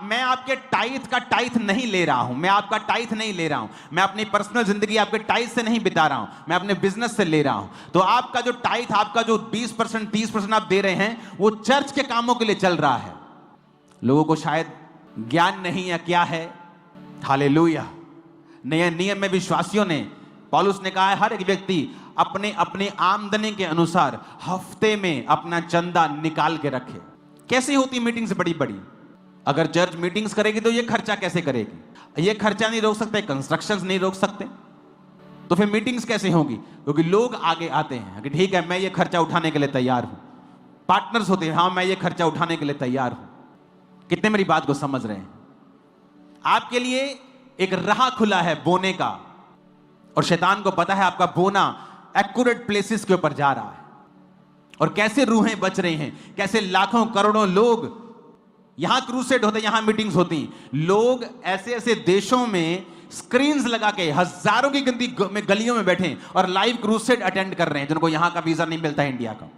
मैं आपके टाइट का टाइट नहीं ले रहा हूं, मैं आपका टाइट नहीं ले रहा हूं, मैं अपनी पर्सनल जिंदगी आपके टाइट से नहीं बिता रहा हूं, मैं अपने बिजनेस से ले रहा हूं। तो आपका जो टाइट, आपका जो 20% 30% आप दे रहे हैं, वो चर्च के कामों के लिए चल रहा है। लोगों को शायद ज्ञान नहीं है क्या है। हालेलुया। नए नियम में विश्वासियों ने, पौलुस ने कहा है, हर एक व्यक्ति अपने अपने आमदनी के अनुसार हफ्ते में अपना चंदा निकाल के रखे। कैसी होती मीटिंग्स बड़ी बड़ी? अगर चर्च मीटिंग्स करेगी तो ये खर्चा कैसे करेगी? ये खर्चा नहीं रोक सकते, कंस्ट्रक्शंस नहीं रोक सकते, तो फिर मीटिंग्स कैसे होंगी? क्योंकि लोग आगे आते हैं कि ठीक है मैं ये खर्चा उठाने के लिए तैयार हूं। पार्टनर्स होते हैं, हाँ मैं ये खर्चा उठाने के लिए तैयार हूं। कितने मेरी बात को समझ रहे हैं? आपके लिए एक राह खुला है बोने का, और शैतान को पता है आपका बोना एक्यूरेट प्लेसेस के ऊपर जा रहा है, और कैसे रूहें बच रही हैं, कैसे लाखों करोड़ों लोग यहां क्रूसेड होते, यहां मीटिंग्स होती। लोग ऐसे ऐसे देशों में स्क्रीन्स लगा के हजारों की गिनती में गलियों में बैठे और लाइव क्रूसेड अटेंड कर रहे हैं, जिनको यहां का वीजा नहीं मिलता है, इंडिया का,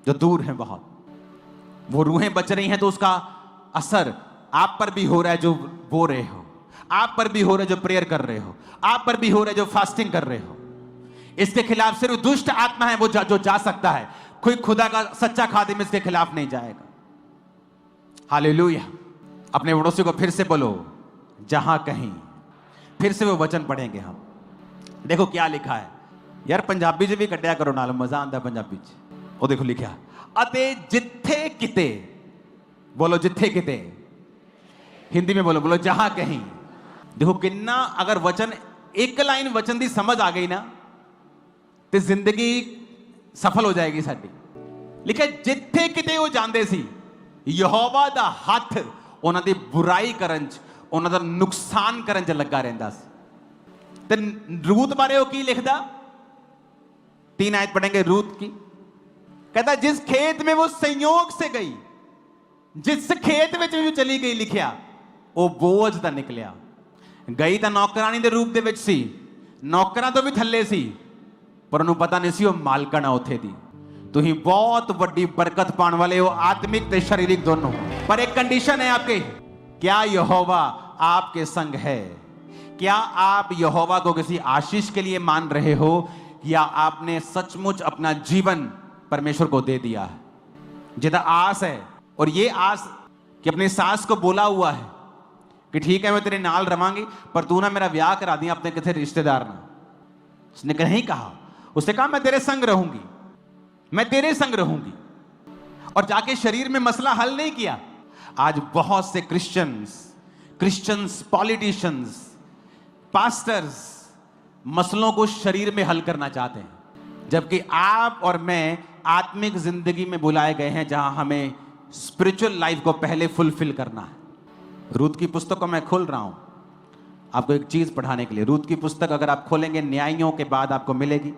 जो दूर है बहुत। वो रूहें बच रही हैं, तो उसका असर आप पर भी हो रहा है जो बो रहे हो, आप पर भी हो रहा है जो प्रेयर कर रहे हो, आप पर भी हो रहा है जो फास्टिंग कर रहे हो। इसके खिलाफ सिर्फ दुष्ट आत्मा है वो जो जा सकता है, कोई खुदा का सच्चा खादिम इसके खिलाफ नहीं जाएगा। हालेलुया। अपने पड़ोसी को फिर से बोलो, जहां कहीं, फिर से वो वचन पढ़ेंगे हम। देखो क्या लिखा है यार, पंजाबी च भी कटिया करो नाल, मजा आता है पंजाबी च। वो देखो लिखा, अते जिथे किते, बोलो जिथे किते, हिंदी में बोलो जहां कहीं। देखो किन्ना, अगर वचन, एक लाइन वचन दी समझ आ गई ना, तो जिंदगी सफल हो जाएगी साडी। लिखा जिथे किते वो जांदे सी, यहोवा दा हथ उन्हां दी बुराई करन च, उन्हां दा नुकसान करन च लगा रहिंदा सी। ते रूत बारे वो की लिखदा? 3 आयत पढ़ेंगे रूत की। कहता जिस खेत में वो संयोग से गई, जिस खेत में जो चली गई, लिखिया वो बोझ दा निकलिया। गई ਤਾਂ ਨੌਕਰਾਨੀ ਦੇ ਰੂਪ ਦੇ ਵਿੱਚ ਸੀ, ਨੌਕਰਾਂ ਤੋਂ ਵੀ ਥੱਲੇ ਸੀ, ਪਰ ਉਹਨੂੰ ਪਤਾ ਨਹੀਂ ਸੀ ਉਹ ਮਾਲਕਣ ਆ ਉੱਥੇ ਦੀ। ਤੁਸੀਂ ਬਹੁਤ ਵੱਡੀ ਬਰਕਤ ਪਾਉਣ ਵਾਲੇ ਹੋ, आत्मिक ਤੇ शारीरिक दोनों। पर एक कंडीशन है आपके, क्या यहोवा आपके संग है? क्या आप यहोवा को किसी आशीष के लिए मान रहे हो या आपने सचमुच अपना जीवन परमेश्वर को दे दिया है? जितना आस है, और ये आस कि अपनी सास को बोला हुआ है कि ठीक है मैं तेरे नाल रवांगी, पर तू ना मेरा ब्याह करा दिया अपने किसी रिश्तेदार ने। उसने नहीं कहा, उसने कहा मैं तेरे संग रहूंगी, मैं तेरे संग रहूंगी, और जाके शरीर में मसला हल नहीं किया। आज बहुत से क्रिश्चियंस, पॉलिटिशियंस, पास्टर्स मसलों को शरीर में हल करना चाहते हैं, जबकि आप और मैं आत्मिक जिंदगी में बुलाए गए हैं जहां हमें स्पिरिचुअल लाइफ को पहले फुलफिल करना है। रूत की पुस्तक को मैं खोल रहा हूं आपको एक चीज पढ़ाने के लिए। रूत की पुस्तक अगर आप खोलेंगे न्यायों के बाद आपको मिलेगी।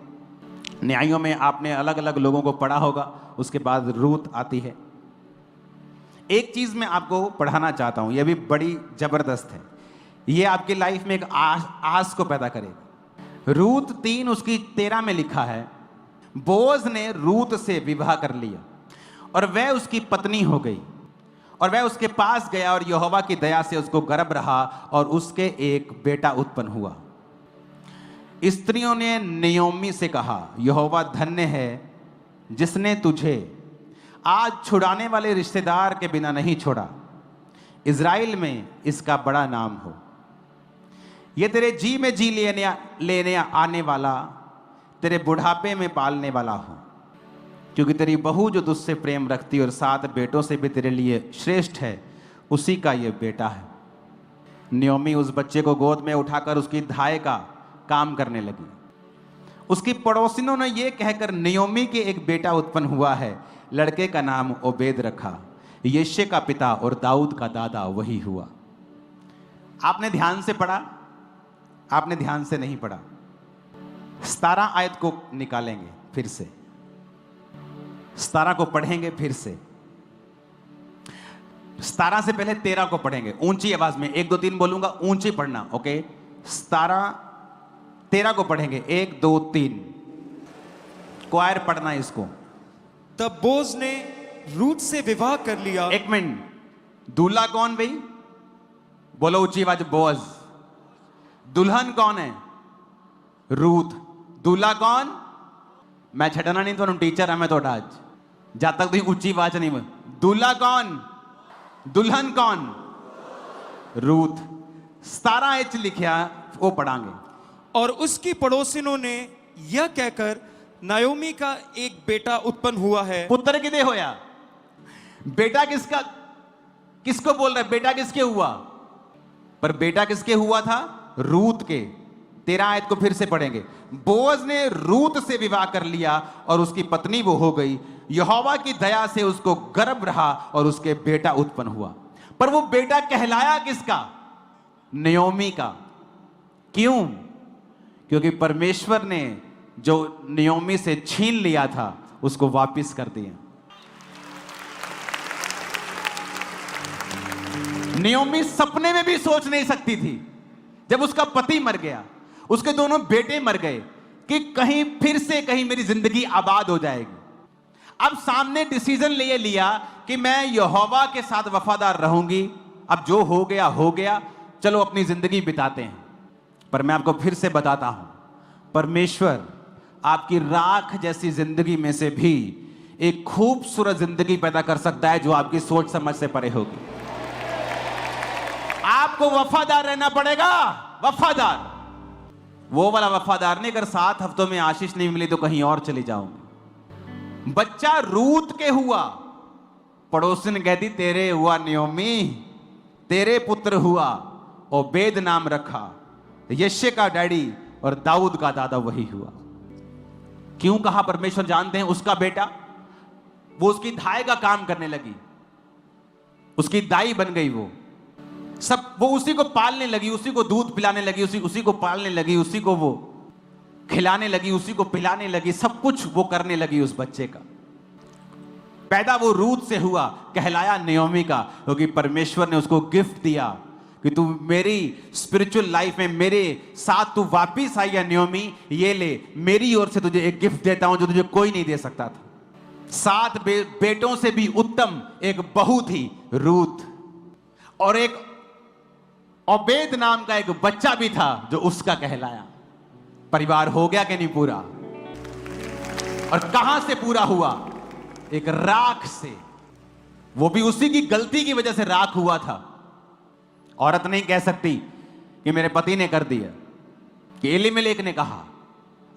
न्यायों में आपने अलग अलग लोगों को पढ़ा होगा, उसके बाद रूत आती है। एक चीज मैं आपको पढ़ाना चाहता हूं, यह भी बड़ी जबरदस्त है, यह आपकी लाइफ में एक आस को पैदा करेगा। रूत 3 उसकी 13 में लिखा है, बोअज ने रूत से विवाह कर लिया और वह उसकी पत्नी हो गई, और वह उसके पास गया और यहोवा की दया से उसको गर्भ रहा और उसके एक बेटा उत्पन्न हुआ। स्त्रियों ने नयोमी से कहा, यहोवा धन्य है जिसने तुझे आज छुड़ाने वाले रिश्तेदार के बिना नहीं छोड़ा, इज़राइल में इसका बड़ा नाम हो। यह तेरे जी में जी लेने आने वाला, तेरे बुढ़ापे में पालने वाला हो, क्योंकि तेरी बहू जो तुझसे प्रेम रखती और 7 बेटों से भी तेरे लिए श्रेष्ठ है, उसी का यह बेटा है। नयोमी उस बच्चे को गोद में उठाकर उसकी धाय का काम करने लगी। उसकी पड़ोसिनों ने यह कहकर नयोमी के एक बेटा उत्पन्न हुआ है, लड़के का नाम ओबेद रखा। यिशै का पिता और दाऊद का दादा वही हुआ। आपने ध्यान से पढ़ा? आपने ध्यान से नहीं पढ़ा। 17 आयत को निकालेंगे फिर से, 17 को पढ़ेंगे फिर से। 17 से पहले 13 को पढ़ेंगे ऊंची आवाज में, 1 2 3 बोलूंगा, ऊंची पढ़ना, ओके? 13 को पढ़ेंगे, 1 2 3, क्वायर पढ़ना इसको। तब बोज ने रूत से विवाह कर लिया। 1 मिनट, दूल्हा कौन भाई? बोलो ऊंची आवाज, बोज। दुल्हन कौन है? रूत। दूल्हा कौन? मैं छटना नहीं तो टीचर है मैं तो आज, जब तक तुम ऊंची आवाज नहीं। दूल्हा कौन? दुल्हन कौन? रूत। 17 एच लिखा, वो पढ़ांगे। और उसकी पड़ोसिनों ने यह कहकर, नायोमी का एक बेटा उत्पन्न हुआ है। पुत्र किदे होया? बेटा किसका? किसको बोल रहा है? बेटा किसके हुआ? पर बेटा किसके हुआ था? रूत के। 13 आयत को फिर से पढ़ेंगे। बोअज ने रूत से विवाह कर लिया और उसकी पत्नी वो हो गई। यहोवा की दया से उसको गर्भ रहा और उसके बेटा उत्पन्न हुआ। पर वो बेटा कहलाया किसका? नयोमी का। क्यों? क्योंकि परमेश्वर ने जो नयोमी से छीन लिया था उसको वापस कर दिया। नयोमी सपने में भी सोच नहीं सकती थी, जब उसका पति मर गया, उसके दोनों बेटे मर गए, कि कहीं फिर से कहीं मेरी जिंदगी आबाद हो जाएगी। अब सामने डिसीजन ले लिया कि मैं यहोवा के साथ वफादार रहूंगी। अब जो हो गया, चलो अपनी जिंदगी बिताते हैं। पर मैं आपको फिर से बताता हूं, परमेश्वर आपकी राख जैसी जिंदगी में से भी एक खूबसूरत जिंदगी पैदा कर सकता है, जो आपकी सोच समझ से परे होगी। आपको वफादार रहना पड़ेगा। वफादार, वो वाला वफादार नहीं, अगर 7 हफ्तों में आशीष नहीं मिली तो कहीं और चली जाऊंगी। बच्चा रूत के हुआ, पड़ोसन कहती तेरे हुआ नयोमी, तेरे पुत्र हुआ, ओबेद नाम रखा। यिशै का डैडी और दाऊद का दादा वही हुआ। क्यों कहा? परमेश्वर जानते हैं। उसका बेटा, वो उसकी धाय का काम करने लगी, उसकी दाई बन गई। वो उसी को पालने लगी, उसी को दूध पिलाने लगी, उसी को पालने लगी, उसी को वो खिलाने लगी, उसी को पिलाने लगी, सब कुछ वो करने लगी उस बच्चे का। पैदा वो रूत से हुआ, कहलाया नयोमी का, क्योंकि परमेश्वर ने उसको गिफ्ट दिया कि तू मेरी स्पिरिचुअल लाइफ में मेरे साथ तू वापिस आई है नयोमी, ये ले, मेरी ओर से तुझे एक गिफ्ट देता हूं जो तुझे कोई नहीं दे सकता था। 7 बेटों से भी उत्तम एक बहू थी रूत, और एक ओबेद नाम का एक बच्चा भी था जो उसका कहलाया। परिवार हो गया कि नहीं पूरा? और कहां से पूरा हुआ? एक राख से। वो भी उसी की गलती की वजह से राख हुआ था। औरत नहीं कह सकती कि मेरे पति ने कर दिया। कि एलीमेलेक ने कहा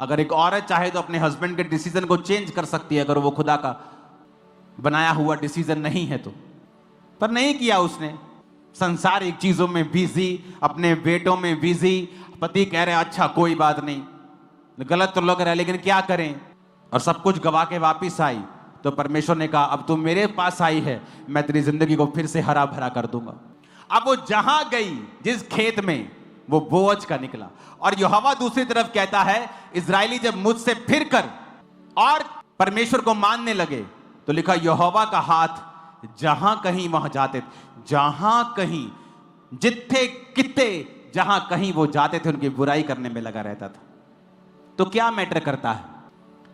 अगर एक औरत चाहे तो अपने हस्बैंड के डिसीजन को चेंज कर सकती है, अगर वो खुदा का बनाया हुआ डिसीजन नहीं है तो। पर नहीं किया उसने। संसारिक चीजों में बिजी, अपने बेटों में बिजी। पति कह रहे अच्छा कोई बात नहीं, गलत तो लग रहा है लेकिन क्या करें, और सब कुछ गवा के वापिस आई। तो परमेश्वर ने कहा अब तुम मेरे पास आई है, मैं तेरी जिंदगी को फिर से हरा भरा कर दूंगा। अब वो जहां गई, जिस खेत में, वो बोअज का निकला। और यहोवा दूसरी तरफ कहता है इजरायली जब मुझसे फिर कर और परमेश्वर को मानने लगे, तो लिखा यहोवा का हाथ जहां कहीं वहां जाते, जहां कहीं, जिथे किते, जहां कहीं वो जाते थे उनकी बुराई करने में लगा रहता था। तो क्या मैटर करता है?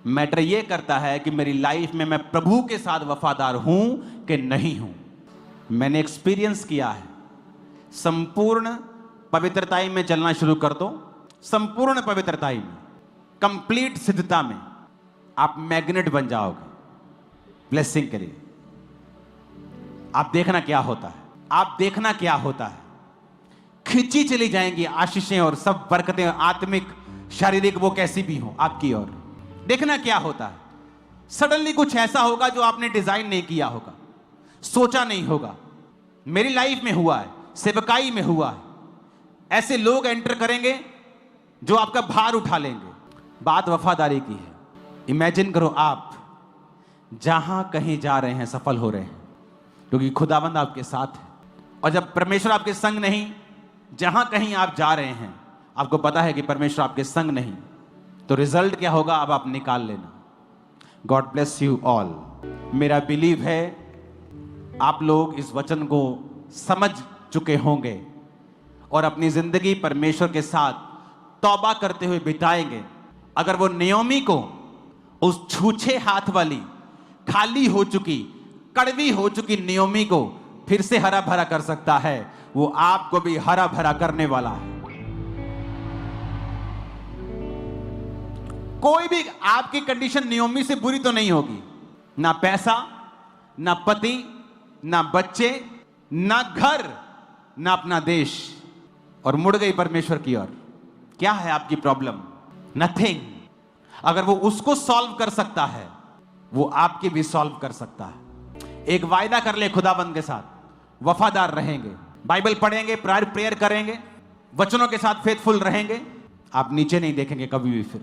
मैटर यह करता है कि मेरी लाइफ में मैं प्रभु के साथ वफादार हूं कि नहीं हूं। मैंने एक्सपीरियंस किया है। संपूर्ण पवित्रताई में चलना शुरू कर दो। संपूर्ण पवित्रताई में, कंप्लीट सिद्धता में आप मैग्नेट बन जाओगे ब्लेसिंग के लिए। आप देखना क्या होता है, आप देखना क्या होता है। खिंची चली जाएंगी आशीषें और सब बरकतें, आत्मिक शारीरिक वो कैसी भी हो आपकी ओर। देखना क्या होता है। सडनली कुछ ऐसा होगा जो आपने डिजाइन नहीं किया होगा, सोचा नहीं होगा। मेरी लाइफ में हुआ है, सेवकाई में हुआ है। ऐसे लोग एंटर करेंगे जो आपका भार उठा लेंगे। बात वफादारी की है। इमेजिन करो आप जहां कहीं जा रहे हैं सफल हो रहे हैं क्योंकि खुदावंद आपके साथ है। और जब परमेश्वर आपके संग नहीं, जहां कहीं आप जा रहे हैं आपको पता है कि परमेश्वर आपके संग नहीं, तो रिजल्ट क्या होगा अब आप निकाल लेना। God bless you all. मेरा बिलीव है आप लोग इस वचन को समझ चुके होंगे और अपनी जिंदगी परमेश्वर के साथ तौबा करते हुए बिताएंगे। अगर वो नयोमी को, उस छूछे हाथ वाली, खाली हो चुकी, कड़वी हो चुकी नयोमी को फिर से हरा भरा कर सकता है, वो आपको भी हरा भरा करने वाला है। कोई भी आपकी कंडीशन नयोमी से बुरी तो नहीं होगी। ना पैसा, ना पति, ना बच्चे, ना घर, ना अपना देश, और मुड़ गई परमेश्वर की ओर। क्या है आपकी प्रॉब्लम? नथिंग। अगर वो उसको सॉल्व कर सकता है, वो आपकी भी सॉल्व कर सकता है। एक वायदा कर ले खुदाबंद के साथ, वफादार रहेंगे, बाइबल पढ़ेंगे, प्रेयर करेंगे, वचनों के साथ फेथफुल रहेंगे, आप नीचे नहीं देखेंगे कभी भी फिर।